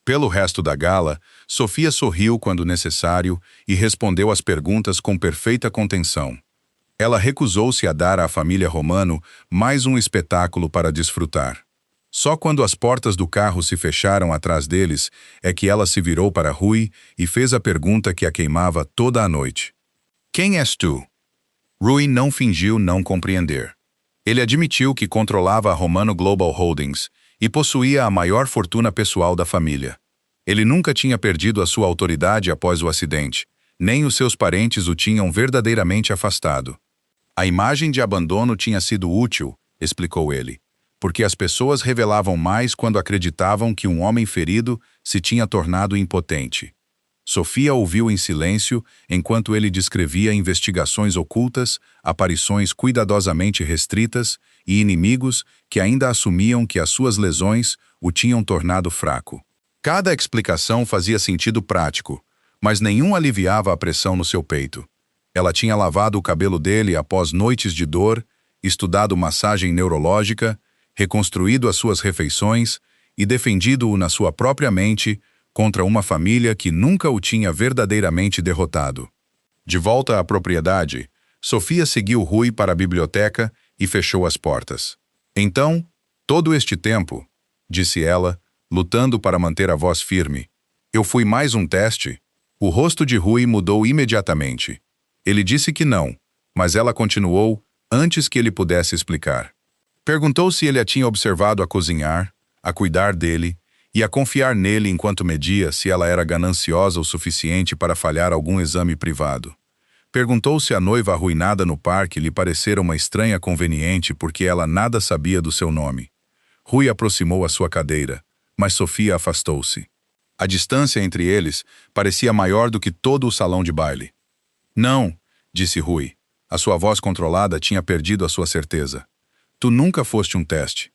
A: Pelo resto da gala, Sofia sorriu quando necessário e respondeu às perguntas com perfeita contenção. Ela recusou-se a dar à família Romano mais um espetáculo para desfrutar. Só quando as portas do carro se fecharam atrás deles é que ela se virou para Rui e fez a pergunta que a queimava toda a noite. "Quem és tu?" Rui não fingiu não compreender. Ele admitiu que controlava a Romano Global Holdings e possuía a maior fortuna pessoal da família. Ele nunca tinha perdido a sua autoridade após o acidente, nem os seus parentes o tinham verdadeiramente afastado. A imagem de abandono tinha sido útil, explicou ele, porque as pessoas revelavam mais quando acreditavam que um homem ferido se tinha tornado impotente. Sofia ouviu em silêncio enquanto ele descrevia investigações ocultas, aparições cuidadosamente restritas e inimigos que ainda assumiam que as suas lesões o tinham tornado fraco. Cada explicação fazia sentido prático, mas nenhum aliviava a pressão no seu peito. Ela tinha lavado o cabelo dele após noites de dor, estudado massagem neurológica reconstruído as suas refeições e defendido-o na sua própria mente contra uma família que nunca o tinha verdadeiramente derrotado. De volta à propriedade, Sofia seguiu Rui para a biblioteca e fechou as portas. Então, todo este tempo, disse ela, lutando para manter a voz firme, eu fui mais um teste? O rosto de Rui mudou imediatamente. Ele disse que não, mas ela continuou antes que ele pudesse explicar. Perguntou se ele a tinha observado a cozinhar, a cuidar dele e a confiar nele enquanto media se ela era gananciosa o suficiente para falhar algum exame privado. Perguntou se a noiva arruinada no parque lhe parecera uma estranha conveniente porque ela nada sabia do seu nome. Rui aproximou a sua cadeira, mas Sofia afastou-se. A distância entre eles parecia maior do que todo o salão de baile. Não, disse Rui. A sua voz controlada tinha perdido a sua certeza. Tu nunca foste um teste.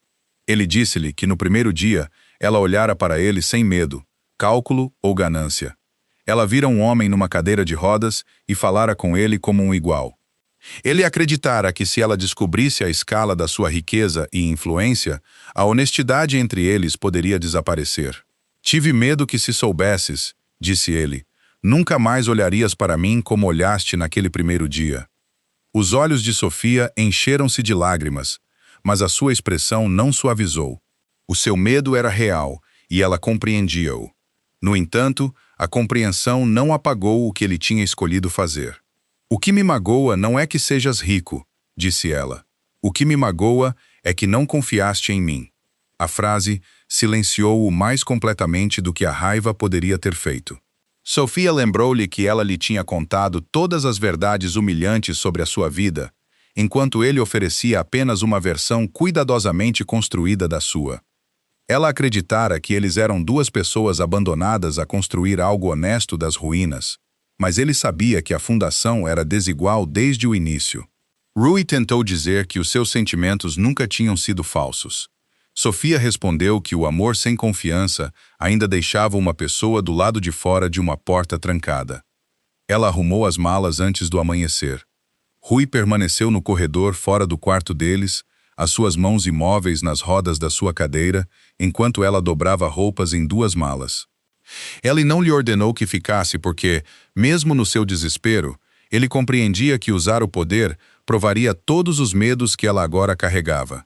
A: Ele disse-lhe que no primeiro dia ela olhara para ele sem medo, cálculo ou ganância. Ela vira um homem numa cadeira de rodas e falara com ele como um igual. Ele acreditara que se ela descobrisse a escala da sua riqueza e influência, a honestidade entre eles poderia desaparecer. Tive medo que se soubesses, disse ele, nunca mais olharias para mim como olhaste naquele primeiro dia. Os olhos de Sofia encheram-se de lágrimas, mas a sua expressão não suavizou. O seu medo era real e ela compreendia-o. No entanto, a compreensão não apagou o que ele tinha escolhido fazer. O que me magoa não é que sejas rico, disse ela. O que me magoa é que não confiaste em mim. A frase silenciou-o mais completamente do que a raiva poderia ter feito. Sofia lembrou-lhe que ela lhe tinha contado todas as verdades humilhantes sobre a sua vida, enquanto ele oferecia apenas uma versão cuidadosamente construída da sua. Ela acreditara que eles eram duas pessoas abandonadas a construir algo honesto das ruínas, mas ele sabia que a fundação era desigual desde o início. Rui tentou dizer que os seus sentimentos nunca tinham sido falsos. Sofia respondeu que o amor sem confiança ainda deixava uma pessoa do lado de fora de uma porta trancada. Ela arrumou as malas antes do amanhecer. Rui permaneceu no corredor fora do quarto deles, as suas mãos imóveis nas rodas da sua cadeira, enquanto ela dobrava roupas em duas malas. Ela não lhe ordenou que ficasse porque, mesmo no seu desespero, ele compreendia que usar o poder provaria todos os medos que ela agora carregava.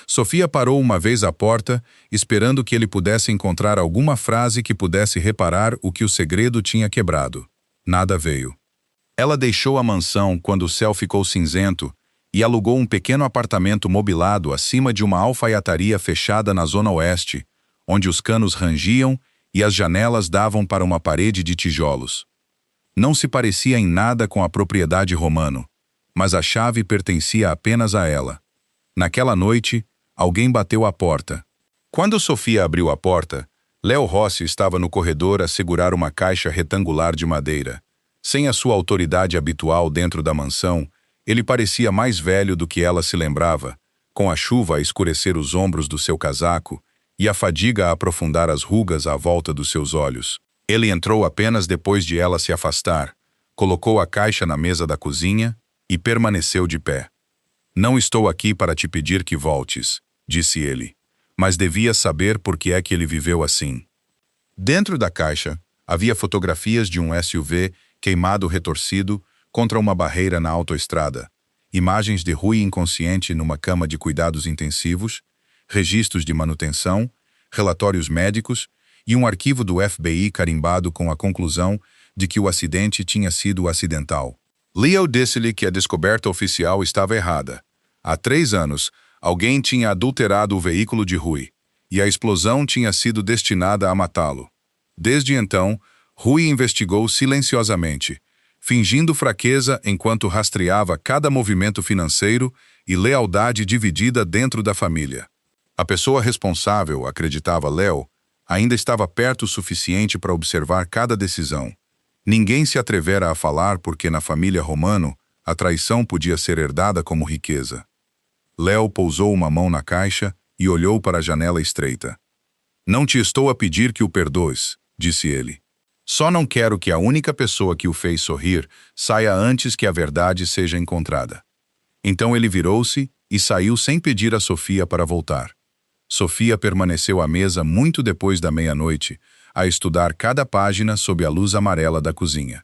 A: Sofia parou uma vez à porta, esperando que ele pudesse encontrar alguma frase que pudesse reparar o que o segredo tinha quebrado. Nada veio. Ela deixou a mansão quando o céu ficou cinzento e alugou um pequeno apartamento mobilado acima de uma alfaiataria fechada na zona oeste, onde os canos rangiam e as janelas davam para uma parede de tijolos. Não se parecia em nada com a propriedade romano, mas a chave pertencia apenas a ela. Naquela noite, alguém bateu à porta. Quando Sofia abriu a porta, Léo Rossi estava no corredor a segurar uma caixa retangular de madeira. Sem a sua autoridade habitual dentro da mansão, ele parecia mais velho do que ela se lembrava, com a chuva a escurecer os ombros do seu casaco e a fadiga a aprofundar as rugas à volta dos seus olhos. Ele entrou apenas depois de ela se afastar, colocou a caixa na mesa da cozinha e permaneceu de pé. Não estou aqui para te pedir que voltes, disse ele, mas devia saber por que é que ele viveu assim. Dentro da caixa, havia fotografias de um SUV queimado retorcido contra uma barreira na autoestrada, imagens de Rui inconsciente numa cama de cuidados intensivos, registros de manutenção, relatórios médicos e um arquivo do FBI carimbado com a conclusão de que o acidente tinha sido acidental. Leo disse-lhe que a descoberta oficial estava errada. Há 3 anos, alguém tinha adulterado o veículo de Rui, e a explosão tinha sido destinada a matá-lo. Desde então, Rui investigou silenciosamente, fingindo fraqueza enquanto rastreava cada movimento financeiro e lealdade dividida dentro da família. A pessoa responsável, acreditava Léo, ainda estava perto o suficiente para observar cada decisão. Ninguém se atrevera a falar porque na família Romano a traição podia ser herdada como riqueza. Léo pousou uma mão na caixa e olhou para a janela estreita. Não te estou a pedir que o perdoes, disse ele. Só não quero que a única pessoa que o fez sorrir saia antes que a verdade seja encontrada. Então ele virou-se e saiu sem pedir a Sofia para voltar. Sofia permaneceu à mesa muito depois da meia-noite, a estudar cada página sob a luz amarela da cozinha.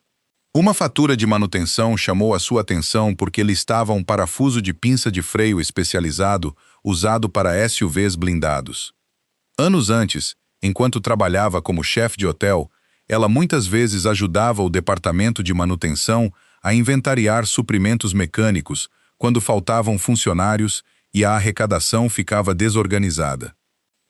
A: Uma fatura de manutenção chamou a sua atenção porque listava um parafuso de pinça de freio especializado usado para SUVs blindados. Anos antes, enquanto trabalhava como chefe de hotel, ela muitas vezes ajudava o departamento de manutenção a inventariar suprimentos mecânicos quando faltavam funcionários e a arrecadação ficava desorganizada.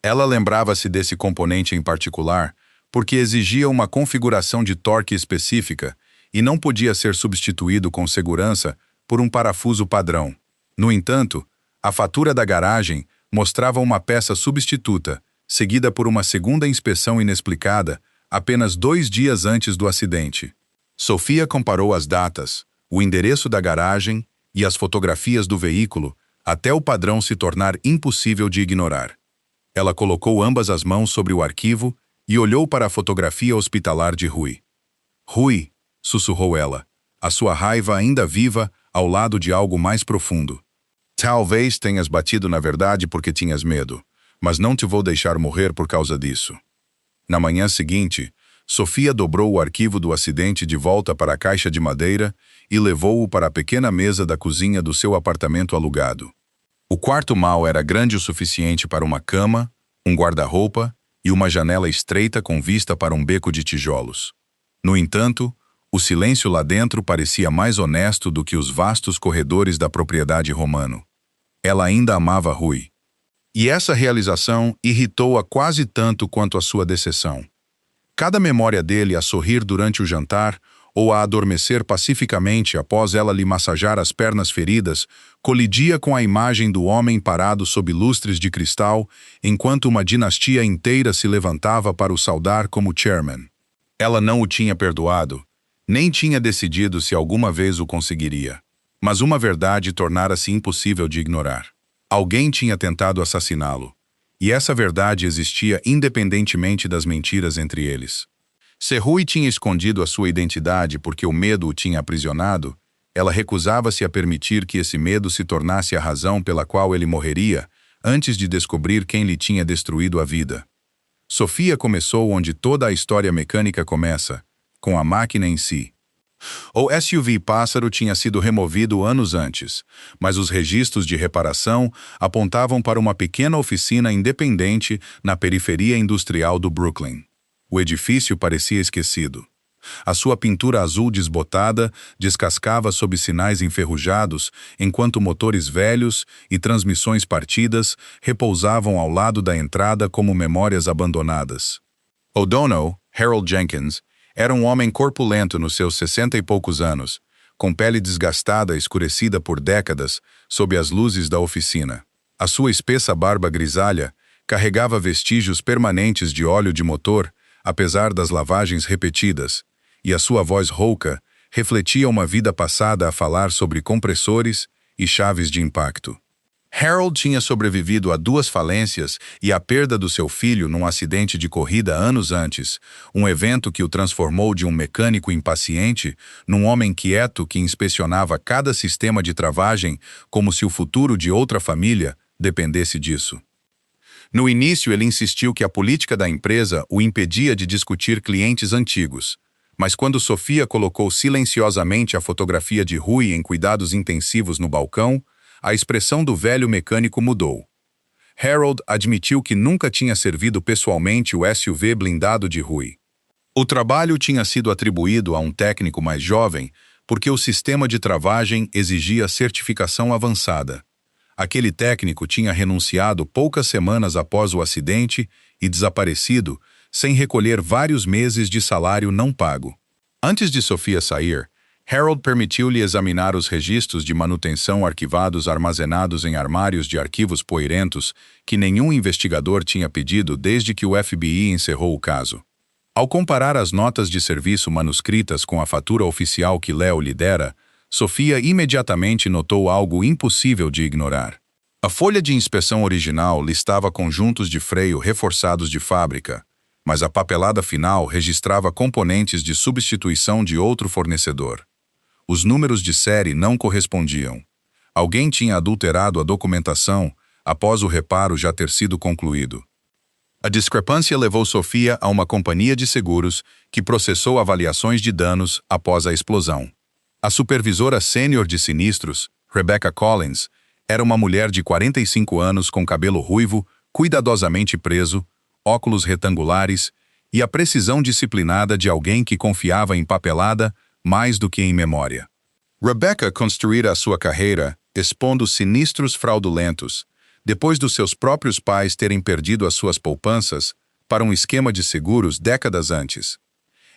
A: Ela lembrava-se desse componente em particular porque exigia uma configuração de torque específica e não podia ser substituído com segurança por um parafuso padrão. No entanto, a fatura da garagem mostrava uma peça substituta, seguida por uma segunda inspeção inexplicada, apenas 2 dias antes do acidente. Sofia comparou as datas, o endereço da garagem e as fotografias do veículo, até o padrão se tornar impossível de ignorar. Ela colocou ambas as mãos sobre o arquivo e olhou para a fotografia hospitalar de Rui. Rui, sussurrou ela, a sua raiva ainda viva ao lado de algo mais profundo. Talvez tenhas batido na verdade porque tinhas medo, mas não te vou deixar morrer por causa disso. Na manhã seguinte, Sofia dobrou o arquivo do acidente de volta para a caixa de madeira e levou-o para a pequena mesa da cozinha do seu apartamento alugado. O quarto mal era grande o suficiente para uma cama, um guarda-roupa e uma janela estreita com vista para um beco de tijolos. No entanto, o silêncio lá dentro parecia mais honesto do que os vastos corredores da propriedade romano. Ela ainda amava Rui. E essa realização irritou-a quase tanto quanto a sua decepção. Cada memória dele a sorrir durante o jantar ou a adormecer pacificamente após ela lhe massajar as pernas feridas colidia com a imagem do homem parado sob lustres de cristal enquanto uma dinastia inteira se levantava para o saudar como chairman. Ela não o tinha perdoado, nem tinha decidido se alguma vez o conseguiria. Mas uma verdade tornara-se impossível de ignorar. Alguém tinha tentado assassiná-lo, e essa verdade existia independentemente das mentiras entre eles. Se Rui tinha escondido a sua identidade porque o medo o tinha aprisionado, ela recusava-se a permitir que esse medo se tornasse a razão pela qual ele morreria antes de descobrir quem lhe tinha destruído a vida. Sofia começou onde toda a história mecânica começa, com a máquina em si. O SUV Pássaro tinha sido removido anos antes, mas os registros de reparação apontavam para uma pequena oficina independente na periferia industrial do Brooklyn. O edifício parecia esquecido. A sua pintura azul desbotada descascava sob sinais enferrujados, enquanto motores velhos e transmissões partidas repousavam ao lado da entrada como memórias abandonadas. O'Donnell, Harold Jenkins, era um homem corpulento nos seus 60 e poucos anos, com pele desgastada escurecida por décadas sob as luzes da oficina. A sua espessa barba grisalha carregava vestígios permanentes de óleo de motor, apesar das lavagens repetidas, e a sua voz rouca refletia uma vida passada a falar sobre compressores e chaves de impacto. Harold tinha sobrevivido a 2 falências e à perda do seu filho num acidente de corrida anos antes, um evento que o transformou de um mecânico impaciente num homem quieto que inspecionava cada sistema de travagem como se o futuro de outra família dependesse disso. No início, ele insistiu que a política da empresa o impedia de discutir clientes antigos, mas quando Sofia colocou silenciosamente a fotografia de Rui em cuidados intensivos no balcão, a expressão do velho mecânico mudou. Harold admitiu que nunca tinha servido pessoalmente o SUV blindado de Rui. O trabalho tinha sido atribuído a um técnico mais jovem porque o sistema de travagem exigia certificação avançada. Aquele técnico tinha renunciado poucas semanas após o acidente e desaparecido, sem recolher vários meses de salário não pago. Antes de Sofia sair, Harold permitiu-lhe examinar os registros de manutenção arquivados armazenados em armários de arquivos poeirentos que nenhum investigador tinha pedido desde que o FBI encerrou o caso. Ao comparar as notas de serviço manuscritas com a fatura oficial que Leo lhe dera, Sofia imediatamente notou algo impossível de ignorar. A folha de inspeção original listava conjuntos de freio reforçados de fábrica, mas a papelada final registrava componentes de substituição de outro fornecedor. Os números de série não correspondiam, Alguém tinha adulterado a documentação após o reparo já ter sido concluído. A discrepância levou Sofia a uma companhia de seguros que processou avaliações de danos após a explosão. A supervisora sênior de sinistros, Rebecca Collins, era uma mulher de 45 anos com cabelo ruivo, cuidadosamente preso, óculos retangulares e a precisão disciplinada de alguém que confiava em papelada mais do que em memória. Rebecca construíra a sua carreira expondo sinistros fraudulentos, depois dos seus próprios pais terem perdido as suas poupanças para um esquema de seguros décadas antes.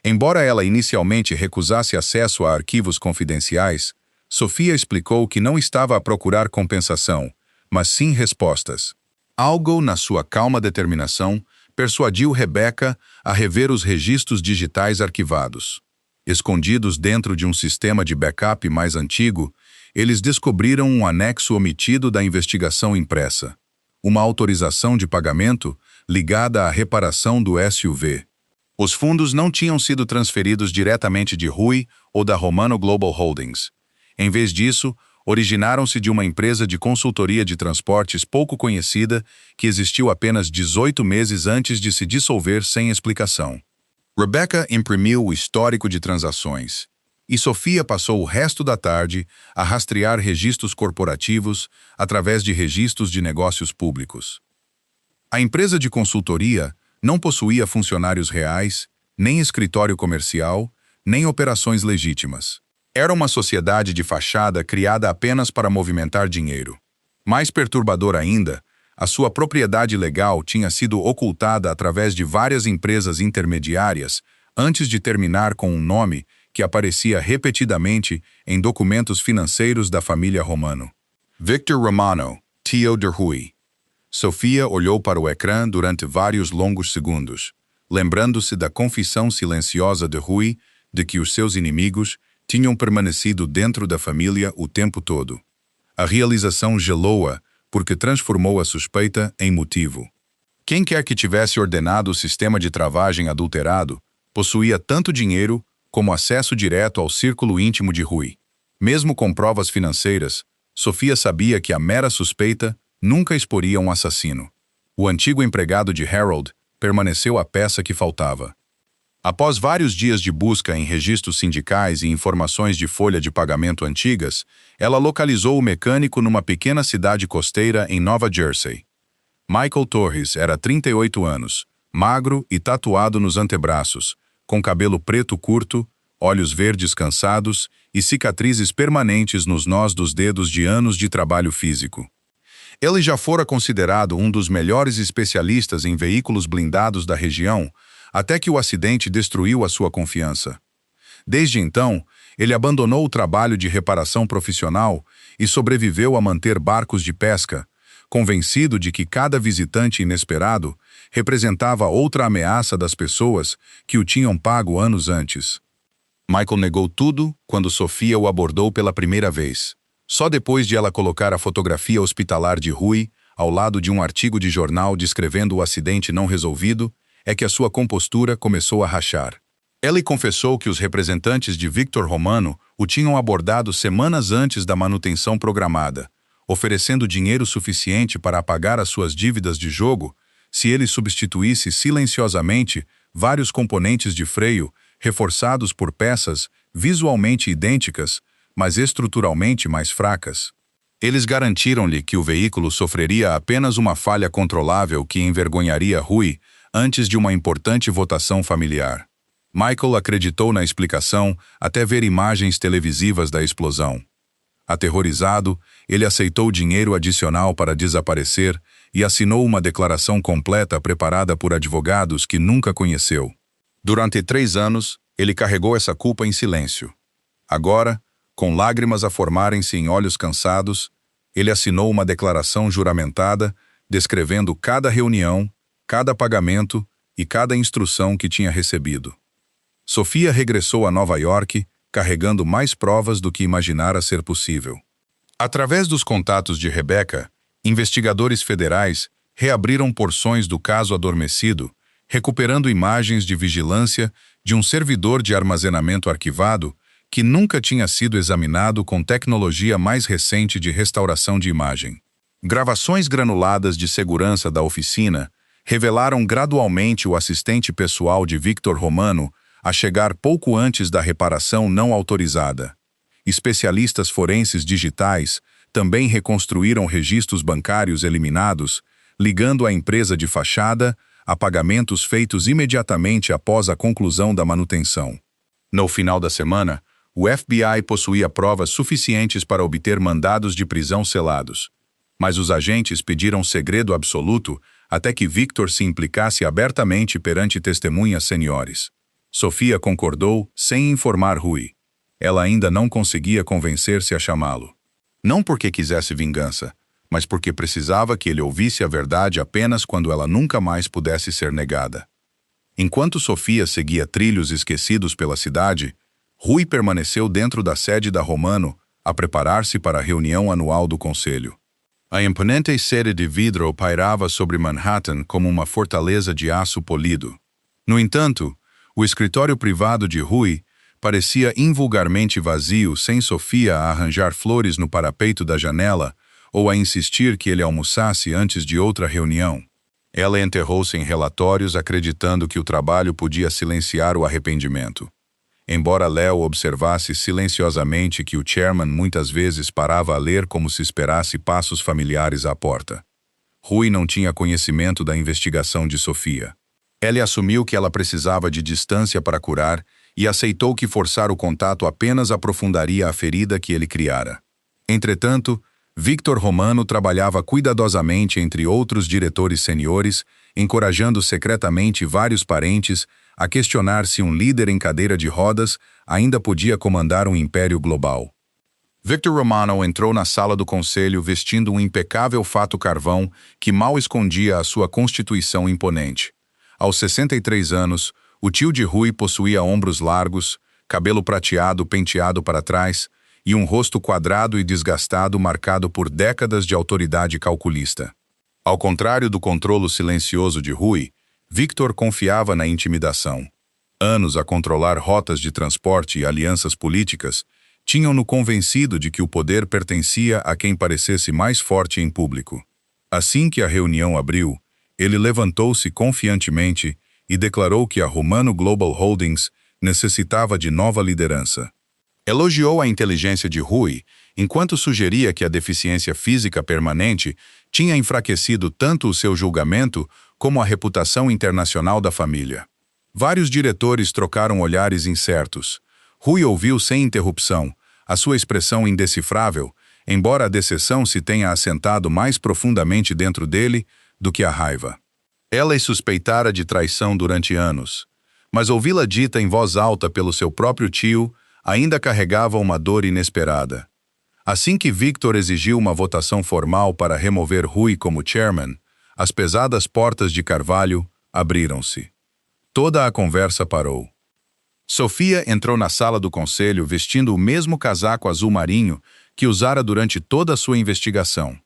A: Embora ela inicialmente recusasse acesso a arquivos confidenciais, Sofia explicou que não estava a procurar compensação, mas sim respostas. Algo na sua calma determinação persuadiu Rebecca a rever os registros digitais arquivados. Escondidos dentro de um sistema de backup mais antigo, eles descobriram um anexo omitido da investigação impressa, uma autorização de pagamento ligada à reparação do SUV. Os fundos não tinham sido transferidos diretamente de Rui ou da Romano Global Holdings. Em vez disso, originaram-se de uma empresa de consultoria de transportes pouco conhecida que existiu apenas 18 meses antes de se dissolver sem explicação. Rebecca imprimiu o histórico de transações, e Sofia passou o resto da tarde a rastrear registros corporativos através de registros de negócios públicos. A empresa de consultoria não possuía funcionários reais, nem escritório comercial, nem operações legítimas. Era uma sociedade de fachada criada apenas para movimentar dinheiro. Mais perturbador ainda, a sua propriedade legal tinha sido ocultada através de várias empresas intermediárias antes de terminar com um nome que aparecia repetidamente em documentos financeiros da família Romano. Victor Romano, tio de Rui. Sofia olhou para o ecrã durante vários longos segundos, lembrando-se da confissão silenciosa de Rui de que os seus inimigos tinham permanecido dentro da família o tempo todo. A realização gelou-a porque transformou a suspeita em motivo. Quem quer que tivesse ordenado o sistema de travagem adulterado possuía tanto dinheiro como acesso direto ao círculo íntimo de Rui. Mesmo com provas financeiras, Sofia sabia que a mera suspeita nunca exporia um assassino. O antigo empregado de Harold permaneceu a peça que faltava. Após vários dias de busca em registros sindicais e informações de folha de pagamento antigas, ela localizou o mecânico numa pequena cidade costeira em Nova Jersey. Michael Torres era 38 anos, magro e tatuado nos antebraços, com cabelo preto curto, olhos verdes cansados e cicatrizes permanentes nos nós dos dedos de anos de trabalho físico. Ele já fora considerado um dos melhores especialistas em veículos blindados da região, até que o acidente destruiu a sua confiança. Desde então, ele abandonou o trabalho de reparação profissional e sobreviveu a manter barcos de pesca, convencido de que cada visitante inesperado representava outra ameaça das pessoas que o tinham pago anos antes. Michael negou tudo quando Sofia o abordou pela primeira vez. Só depois de ela colocar a fotografia hospitalar de Rui ao lado de um artigo de jornal descrevendo o acidente não resolvido, é que a sua compostura começou a rachar. Ele confessou que os representantes de Victor Romano o tinham abordado semanas antes da manutenção programada, oferecendo dinheiro suficiente para apagar as suas dívidas de jogo se ele substituísse silenciosamente vários componentes de freio reforçados por peças visualmente idênticas, mas estruturalmente mais fracas. Eles garantiram-lhe que o veículo sofreria apenas uma falha controlável que envergonharia Rui antes de uma importante votação familiar. Michael acreditou na explicação até ver imagens televisivas da explosão. Aterrorizado, ele aceitou dinheiro adicional para desaparecer e assinou uma declaração completa preparada por advogados que nunca conheceu. Durante 3 anos, ele carregou essa culpa em silêncio. Agora, com lágrimas a formarem-se em olhos cansados, ele assinou uma declaração juramentada descrevendo cada reunião, cada pagamento e cada instrução que tinha recebido. Sofia regressou a Nova York, carregando mais provas do que imaginara ser possível. Através dos contatos de Rebecca, investigadores federais reabriram porções do caso adormecido, recuperando imagens de vigilância de um servidor de armazenamento arquivado que nunca tinha sido examinado com tecnologia mais recente de restauração de imagem. Gravações granuladas de segurança da oficina revelaram gradualmente o assistente pessoal de Victor Romano a chegar pouco antes da reparação não autorizada. Especialistas forenses digitais também reconstruíram registros bancários eliminados, ligando a empresa de fachada a pagamentos feitos imediatamente após a conclusão da manutenção. No final da semana, o FBI possuía provas suficientes para obter mandados de prisão selados. Mas os agentes pediram segredo absoluto até que Victor se implicasse abertamente perante testemunhas seniores. Sofia concordou sem informar Rui. Ela ainda não conseguia convencer-se a chamá-lo. Não porque quisesse vingança, mas porque precisava que ele ouvisse a verdade apenas quando ela nunca mais pudesse ser negada. Enquanto Sofia seguia trilhos esquecidos pela cidade, Rui permaneceu dentro da sede da Romano a preparar-se para a reunião anual do conselho. A imponente sede de vidro pairava sobre Manhattan como uma fortaleza de aço polido. No entanto, o escritório privado de Rui parecia invulgarmente vazio sem Sofia a arranjar flores no parapeito da janela ou a insistir que ele almoçasse antes de outra reunião. Ela enterrou-se em relatórios acreditando que o trabalho podia silenciar o arrependimento. Embora Léo observasse silenciosamente que o chairman muitas vezes parava a ler como se esperasse passos familiares à porta. Rui não tinha conhecimento da investigação de Sofia. Ele assumiu que ela precisava de distância para curar e aceitou que forçar o contato apenas aprofundaria a ferida que ele criara. Entretanto, Victor Romano trabalhava cuidadosamente entre outros diretores seniores, encorajando secretamente vários parentes a questionar se um líder em cadeira de rodas ainda podia comandar um império global. Victor Romano entrou na sala do conselho vestindo um impecável fato carvão que mal escondia a sua constituição imponente. Aos 63 anos, o tio de Rui possuía ombros largos, cabelo prateado penteado para trás e um rosto quadrado e desgastado marcado por décadas de autoridade calculista. Ao contrário do controlo silencioso de Rui, Victor confiava na intimidação. Anos a controlar rotas de transporte e alianças políticas tinham-no convencido de que o poder pertencia a quem parecesse mais forte em público. Assim que a reunião abriu, ele levantou-se confiantemente e declarou que a Romano Global Holdings necessitava de nova liderança. Elogiou a inteligência de Rui, enquanto sugeria que a deficiência física permanente tinha enfraquecido tanto o seu julgamento como a reputação internacional da família. Vários diretores trocaram olhares incertos. Rui ouviu sem interrupção, a sua expressão indecifrável, embora a decepção se tenha assentado mais profundamente dentro dele do que a raiva. Ela suspeitara de traição durante anos, mas ouvi-la dita em voz alta pelo seu próprio tio ainda carregava uma dor inesperada. Assim que Victor exigiu uma votação formal para remover Rui como chairman, as pesadas portas de carvalho abriram-se. Toda a conversa parou. Sofia entrou na sala do conselho vestindo o mesmo casaco azul marinho que usara durante toda a sua investigação.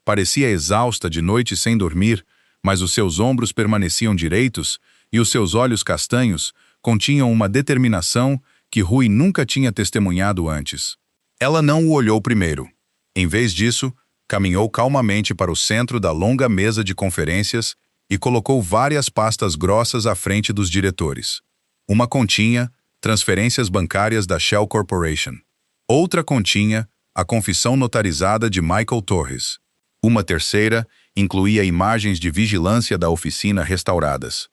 A: Parecia exausta de noite sem dormir, mas os seus ombros permaneciam direitos e os seus olhos castanhos continham uma determinação que Rui nunca tinha testemunhado antes. Ela não o olhou primeiro. Em vez disso, caminhou calmamente para o centro da longa mesa de conferências e colocou várias pastas grossas à frente dos diretores. Uma continha, transferências bancárias da Shell Corporation. Outra continha, a confissão notarizada de Michael Torres. Uma terceira incluía imagens de vigilância da oficina restauradas.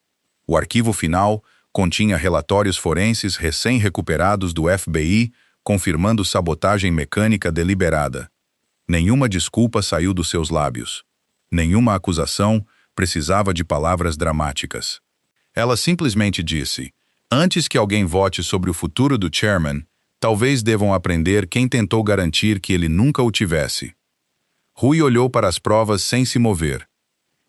A: O arquivo final continha relatórios forenses recém-recuperados do FBI, confirmando sabotagem mecânica deliberada. Nenhuma desculpa saiu dos seus lábios. Nenhuma acusação precisava de palavras dramáticas. Ela simplesmente disse: antes que alguém vote sobre o futuro do chairman, talvez devam aprender quem tentou garantir que ele nunca o tivesse. Rui olhou para as provas sem se mover.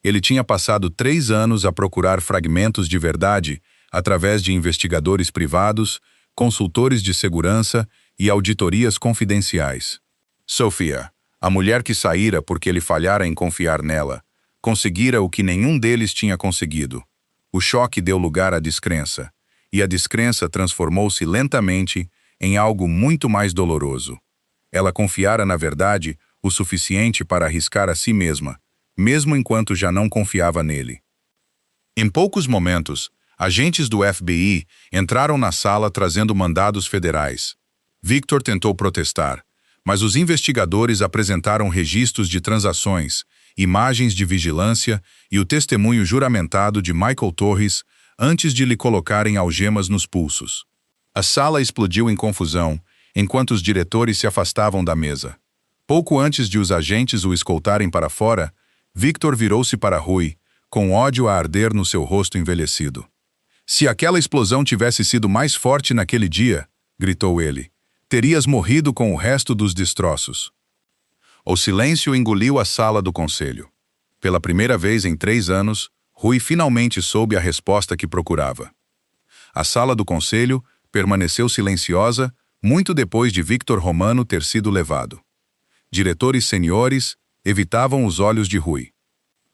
A: Ele tinha passado 3 anos a procurar fragmentos de verdade através de investigadores privados, consultores de segurança e auditorias confidenciais. Sofia, a mulher que saíra porque ele falhara em confiar nela, conseguira o que nenhum deles tinha conseguido. O choque deu lugar à descrença, e a descrença transformou-se lentamente em algo muito mais doloroso. Ela confiara na verdade o suficiente para arriscar a si mesma, mesmo enquanto já não confiava nele. Em poucos momentos, agentes do FBI entraram na sala trazendo mandados federais. Victor tentou protestar, mas os investigadores apresentaram registros de transações, imagens de vigilância e o testemunho juramentado de Michael Torres antes de lhe colocarem algemas nos pulsos. A sala explodiu em confusão, enquanto os diretores se afastavam da mesa. Pouco antes de os agentes o escoltarem para fora, Victor virou-se para Rui, com ódio a arder no seu rosto envelhecido. "Se aquela explosão tivesse sido mais forte naquele dia", gritou ele, "terias morrido com o resto dos destroços." O silêncio engoliu a sala do conselho. Pela primeira vez em 3 anos, Rui finalmente soube a resposta que procurava. A sala do conselho permaneceu silenciosa muito depois de Victor Romano ter sido levado. Diretores seniores evitavam os olhos de Rui.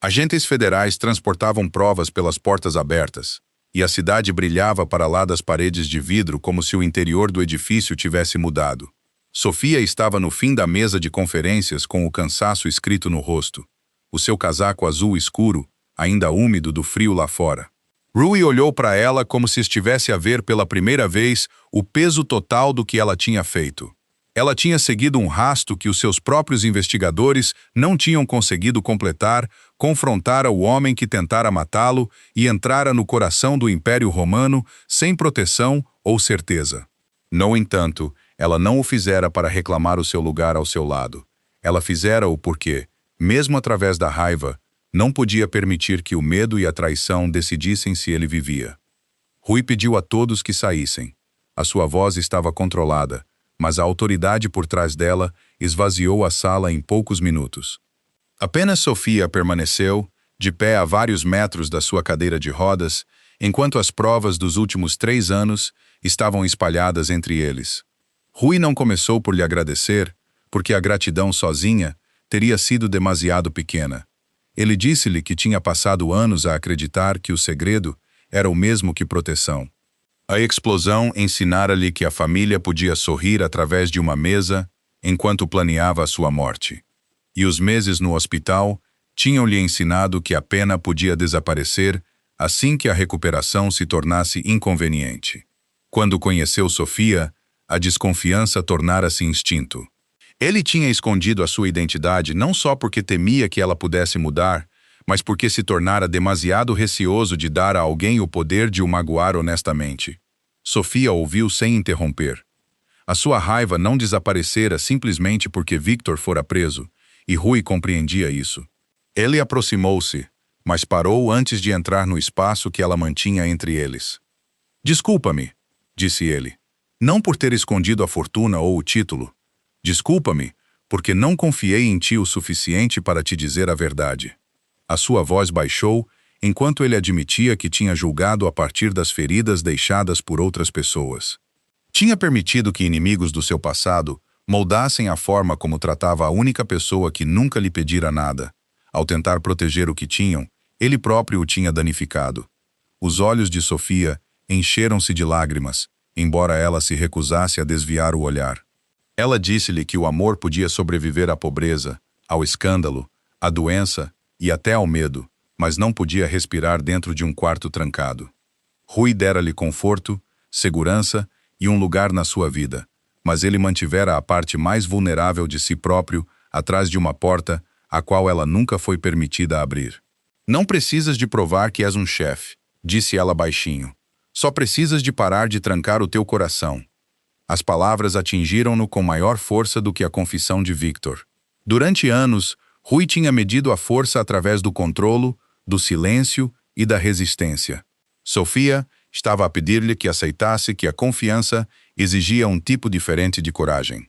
A: Agentes federais transportavam provas pelas portas abertas, e a cidade brilhava para lá das paredes de vidro como se o interior do edifício tivesse mudado. Sofia estava no fim da mesa de conferências com o cansaço escrito no rosto. O seu casaco azul escuro, ainda úmido do frio lá fora. Rui olhou para ela como se estivesse a ver pela primeira vez o peso total do que ela tinha feito. Ela tinha seguido um rastro que os seus próprios investigadores não tinham conseguido completar, confrontara o homem que tentara matá-lo e entrara no coração do Império Romano sem proteção ou certeza. No entanto, ela não o fizera para reclamar o seu lugar ao seu lado. Ela fizera-o porque, mesmo através da raiva, não podia permitir que o medo e a traição decidissem se ele vivia. Rui pediu a todos que saíssem. A sua voz estava controlada, mas a autoridade por trás dela esvaziou a sala em poucos minutos. Apenas Sofia permaneceu, de pé a vários metros da sua cadeira de rodas, enquanto as provas dos últimos 3 anos estavam espalhadas entre eles. Rui não começou por lhe agradecer, porque a gratidão sozinha teria sido demasiado pequena. Ele disse-lhe que tinha passado anos a acreditar que o segredo era o mesmo que proteção. A explosão ensinara-lhe que a família podia sorrir através de uma mesa enquanto planeava a sua morte. E os meses no hospital tinham-lhe ensinado que a pena podia desaparecer assim que a recuperação se tornasse inconveniente. Quando conheceu Sofia, a desconfiança tornara-se instinto. Ele tinha escondido a sua identidade não só porque temia que ela pudesse mudar, mas porque se tornara demasiado receoso de dar a alguém o poder de o magoar honestamente. Sofia ouviu sem interromper. A sua raiva não desaparecera simplesmente porque Victor fora preso, e Rui compreendia isso. Ele aproximou-se, mas parou antes de entrar no espaço que ela mantinha entre eles. "Desculpa-me", disse ele, "não por ter escondido a fortuna ou o título. Desculpa-me, porque não confiei em ti o suficiente para te dizer a verdade." A sua voz baixou, enquanto ele admitia que tinha julgado a partir das feridas deixadas por outras pessoas. Tinha permitido que inimigos do seu passado moldassem a forma como tratava a única pessoa que nunca lhe pedira nada. Ao tentar proteger o que tinham, ele próprio o tinha danificado. Os olhos de Sofia encheram-se de lágrimas, embora ela se recusasse a desviar o olhar. Ela disse-lhe que o amor podia sobreviver à pobreza, ao escândalo, à doença e até ao medo, mas não podia respirar dentro de um quarto trancado. Rui dera-lhe conforto, segurança e um lugar na sua vida, mas ele mantivera a parte mais vulnerável de si próprio atrás de uma porta a qual ela nunca foi permitida abrir. "Não precisas de provar que és um chefe", disse ela baixinho. "Só precisas de parar de trancar o teu coração." As palavras atingiram-no com maior força do que a confissão de Victor. Durante anos, Rui tinha medido a força através do controlo, do silêncio e da resistência. Sofia estava a pedir-lhe que aceitasse que a confiança exigia um tipo diferente de coragem.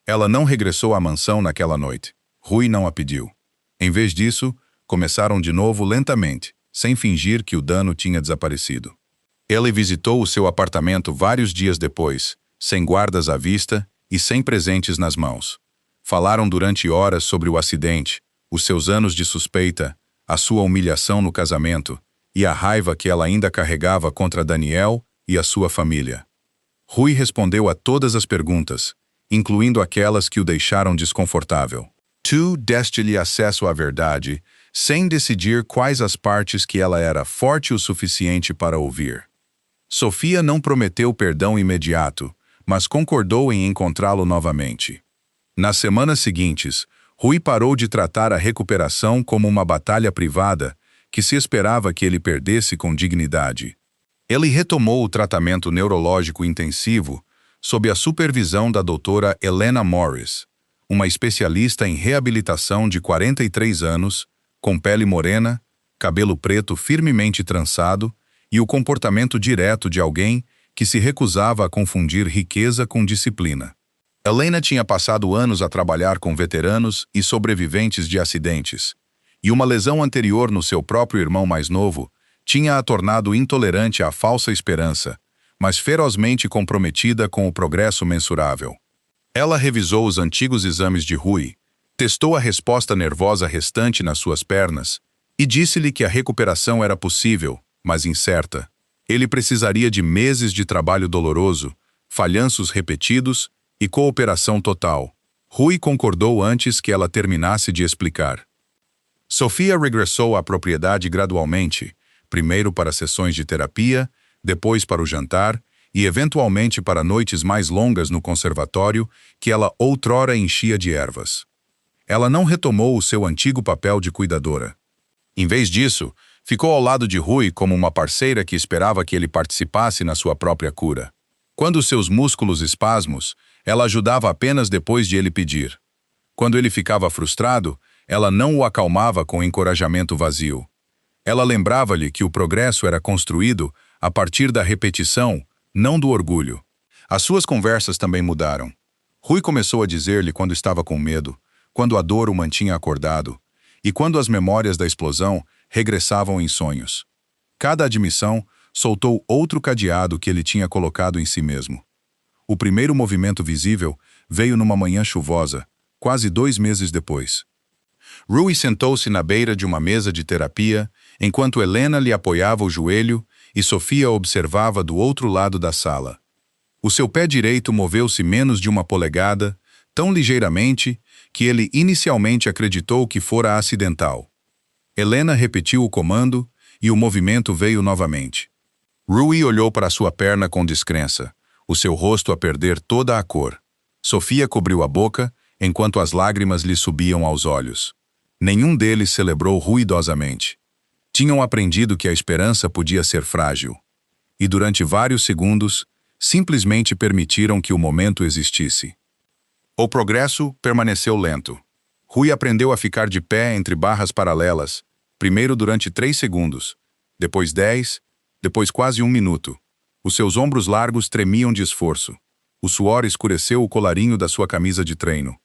A: Ela não regressou à mansão naquela noite. Rui não a pediu. Em vez disso, começaram de novo lentamente, sem fingir que o dano tinha desaparecido. Ele visitou o seu apartamento vários dias depois, sem guardas à vista e sem presentes nas mãos. Falaram durante horas sobre o acidente, os seus anos de suspeita, a sua humilhação no casamento e a raiva que ela ainda carregava contra Daniel e a sua família. Rui respondeu a todas as perguntas, incluindo aquelas que o deixaram desconfortável. Tu deste-lhe acesso à verdade, sem decidir quais as partes que ela era forte o suficiente para ouvir. Sofia não prometeu perdão imediato, mas concordou em encontrá-lo novamente. Nas semanas seguintes, Rui parou de tratar a recuperação como uma batalha privada que se esperava que ele perdesse com dignidade. Ele retomou o tratamento neurológico intensivo sob a supervisão da doutora Helena Morris, uma especialista em reabilitação de 43 anos, com pele morena, cabelo preto firmemente trançado e o comportamento direto de alguém que se recusava a confundir riqueza com disciplina. Helena tinha passado anos a trabalhar com veteranos e sobreviventes de acidentes, e uma lesão anterior no seu próprio irmão mais novo tinha-a tornado intolerante à falsa esperança, mas ferozmente comprometida com o progresso mensurável. Ela revisou os antigos exames de Rui, testou a resposta nervosa restante nas suas pernas e disse-lhe que a recuperação era possível, mas incerta. Ele precisaria de meses de trabalho doloroso, falhanços repetidos e cooperação total. Rui concordou antes que ela terminasse de explicar. Sofia regressou à propriedade gradualmente, primeiro para sessões de terapia, depois para o jantar e eventualmente para noites mais longas no conservatório que ela outrora enchia de ervas. Ela não retomou o seu antigo papel de cuidadora. Em vez disso, ficou ao lado de Rui como uma parceira que esperava que ele participasse na sua própria cura. Quando seus músculos espasmos, ela ajudava apenas depois de ele pedir. Quando ele ficava frustrado, ela não o acalmava com encorajamento vazio. Ela lembrava-lhe que o progresso era construído a partir da repetição, não do orgulho. As suas conversas também mudaram. Rui começou a dizer-lhe quando estava com medo, quando a dor o mantinha acordado, e quando as memórias da explosão regressavam em sonhos. Cada admissão soltou outro cadeado que ele tinha colocado em si mesmo. O primeiro movimento visível veio numa manhã chuvosa, quase 2 meses depois. Rui sentou-se na beira de uma mesa de terapia, enquanto Helena lhe apoiava o joelho e Sofia observava do outro lado da sala. O seu pé direito moveu-se menos de 1 polegada, tão ligeiramente que ele inicialmente acreditou que fora acidental. Helena repetiu o comando e o movimento veio novamente. Rui olhou para sua perna com descrença, o seu rosto a perder toda a cor. Sofia cobriu a boca, enquanto as lágrimas lhe subiam aos olhos. Nenhum deles celebrou ruidosamente. Tinham aprendido que a esperança podia ser frágil. E durante vários segundos, simplesmente permitiram que o momento existisse. O progresso permaneceu lento. Rui aprendeu a ficar de pé entre barras paralelas, primeiro durante 3 segundos, depois 10, depois quase 1 minuto. Os seus ombros largos tremiam de esforço. O suor escureceu o colarinho da sua camisa de treino.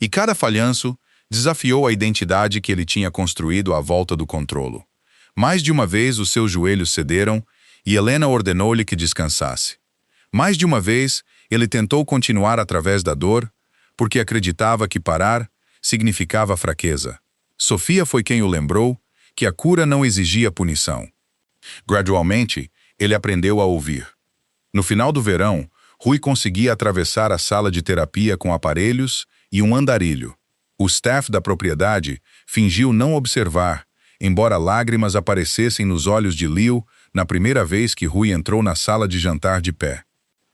A: E cada falhanço desafiou a identidade que ele tinha construído à volta do controlo. Mais de uma vez os seus joelhos cederam e Helena ordenou-lhe que descansasse. Mais de uma vez ele tentou continuar através da dor, porque acreditava que parar significava fraqueza. Sofia foi quem o lembrou que a cura não exigia punição. Gradualmente, ele aprendeu a ouvir. No final do verão, Rui conseguia atravessar a sala de terapia com aparelhos e um andarilho. O staff da propriedade fingiu não observar, embora lágrimas aparecessem nos olhos de Leo na primeira vez que Rui entrou na sala de jantar de pé.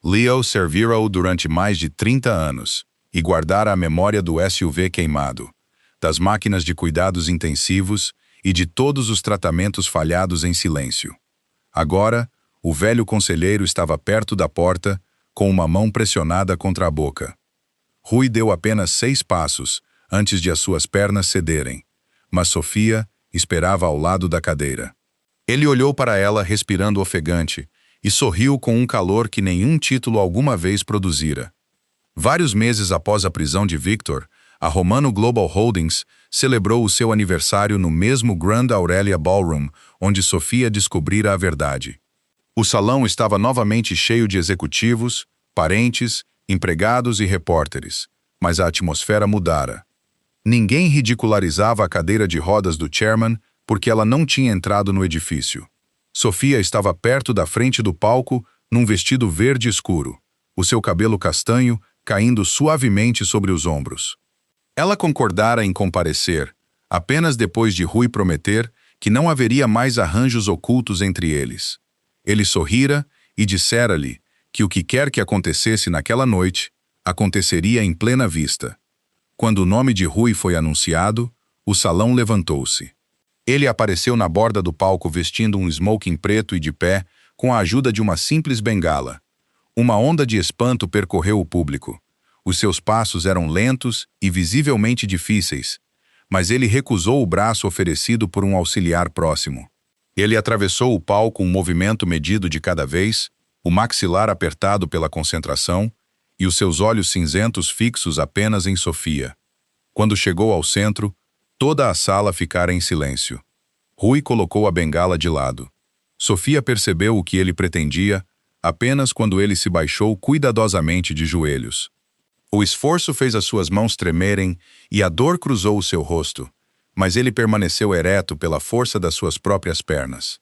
A: Leo servira-o durante mais de 30 anos e guardara a memória do SUV queimado, das máquinas de cuidados intensivos e de todos os tratamentos falhados em silêncio. Agora, o velho conselheiro estava perto da porta, com uma mão pressionada contra a boca. Rui deu apenas 6 passos antes de as suas pernas cederem, mas Sofia esperava ao lado da cadeira. Ele olhou para ela respirando ofegante e sorriu com um calor que nenhum título alguma vez produzira. Vários meses após a prisão de Victor, a Romano Global Holdings celebrou o seu aniversário no mesmo Grand Aurelia Ballroom, onde Sofia descobrira a verdade. O salão estava novamente cheio de executivos, parentes, empregados e repórteres, mas a atmosfera mudara. Ninguém ridicularizava a cadeira de rodas do chairman porque ela não tinha entrado no edifício. Sofia estava perto da frente do palco, num vestido verde escuro. o seu cabelo castanho caindo suavemente sobre os ombros. Ela concordara em comparecer, apenas depois de Rui prometer que não haveria mais arranjos ocultos entre eles. Ele sorrira e dissera-lhe que o que quer que acontecesse naquela noite, aconteceria em plena vista. Quando o nome de Rui foi anunciado, o salão levantou-se. Ele apareceu na borda do palco vestindo um smoking preto e de pé, com a ajuda de uma simples bengala. Uma onda de espanto percorreu o público. Os seus passos eram lentos e visivelmente difíceis, mas ele recusou o braço oferecido por um auxiliar próximo. Ele atravessou o palco um movimento medido de cada vez, o maxilar apertado pela concentração e os seus olhos cinzentos fixos apenas em Sofia. Quando chegou ao centro, toda a sala ficara em silêncio. Rui colocou a bengala de lado. Sofia percebeu o que ele pretendia apenas quando ele se baixou cuidadosamente de joelhos. O esforço fez as suas mãos tremerem e a dor cruzou o seu rosto, mas ele permaneceu ereto pela força das suas próprias pernas.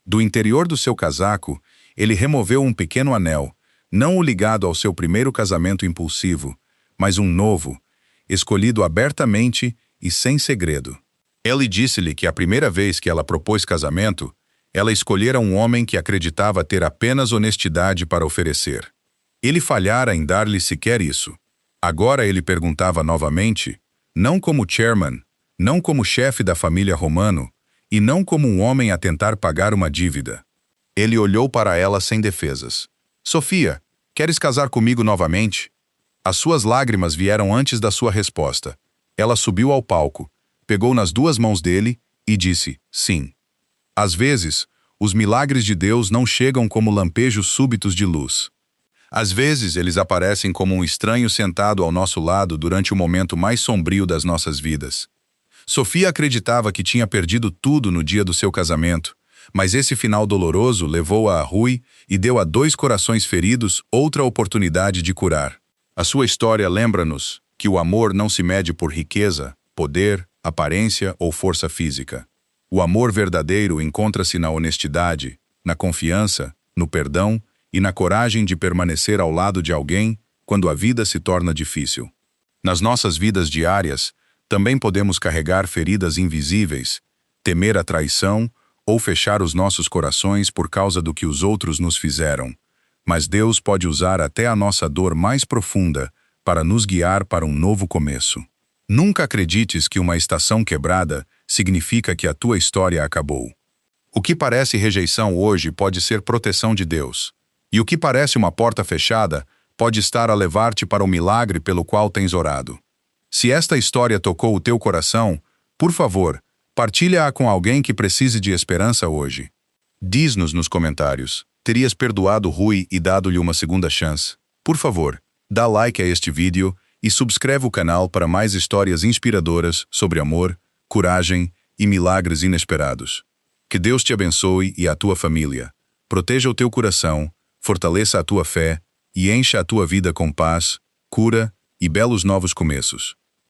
A: Do interior do seu casaco, ele removeu um pequeno anel, não o ligado ao seu primeiro casamento impulsivo, mas um novo, escolhido abertamente e sem segredo. Ele disse-lhe que a primeira vez que ela propôs casamento, ela escolhera um homem que acreditava ter apenas honestidade para oferecer. Ele falhara em dar-lhe sequer isso. Agora ele perguntava novamente, não como chairman, não como chefe da família Romano, e não como um homem a tentar pagar uma dívida. Ele olhou para ela sem defesas. Sofia, queres casar comigo novamente? As suas lágrimas vieram antes da sua resposta. Ela subiu ao palco, pegou nas duas mãos dele e disse, sim. Às vezes, os milagres de Deus não chegam como lampejos súbitos de luz. Às vezes, eles aparecem como um estranho sentado ao nosso lado durante o momento mais sombrio das nossas vidas. Sofia acreditava que tinha perdido tudo no dia do seu casamento, mas esse final doloroso levou-a a Rui e deu a 2 corações feridos outra oportunidade de curar. A sua história lembra-nos que o amor não se mede por riqueza, poder, aparência ou força física. O amor verdadeiro encontra-se na honestidade, na confiança, no perdão e na coragem de permanecer ao lado de alguém quando a vida se torna difícil. Nas nossas vidas diárias, também podemos carregar feridas invisíveis, temer a traição ou fechar os nossos corações por causa do que os outros nos fizeram. Mas Deus pode usar até a nossa dor mais profunda para nos guiar para um novo começo. Nunca acredites que uma estação quebrada significa que a tua história acabou. O que parece rejeição hoje pode ser proteção de Deus. E o que parece uma porta fechada pode estar a levar-te para o milagre pelo qual tens orado. Se esta história tocou o teu coração, por favor, partilha-a com alguém que precise de esperança hoje. Diz-nos nos comentários, terias perdoado Rui e dado-lhe uma segunda chance? Por favor, dá like a este vídeo e subscreve o canal para mais histórias inspiradoras sobre amor, coragem e milagres inesperados. Que Deus te abençoe e a tua família. Proteja o teu coração, fortaleça a tua fé e encha a tua vida com paz, cura e belos novos começos.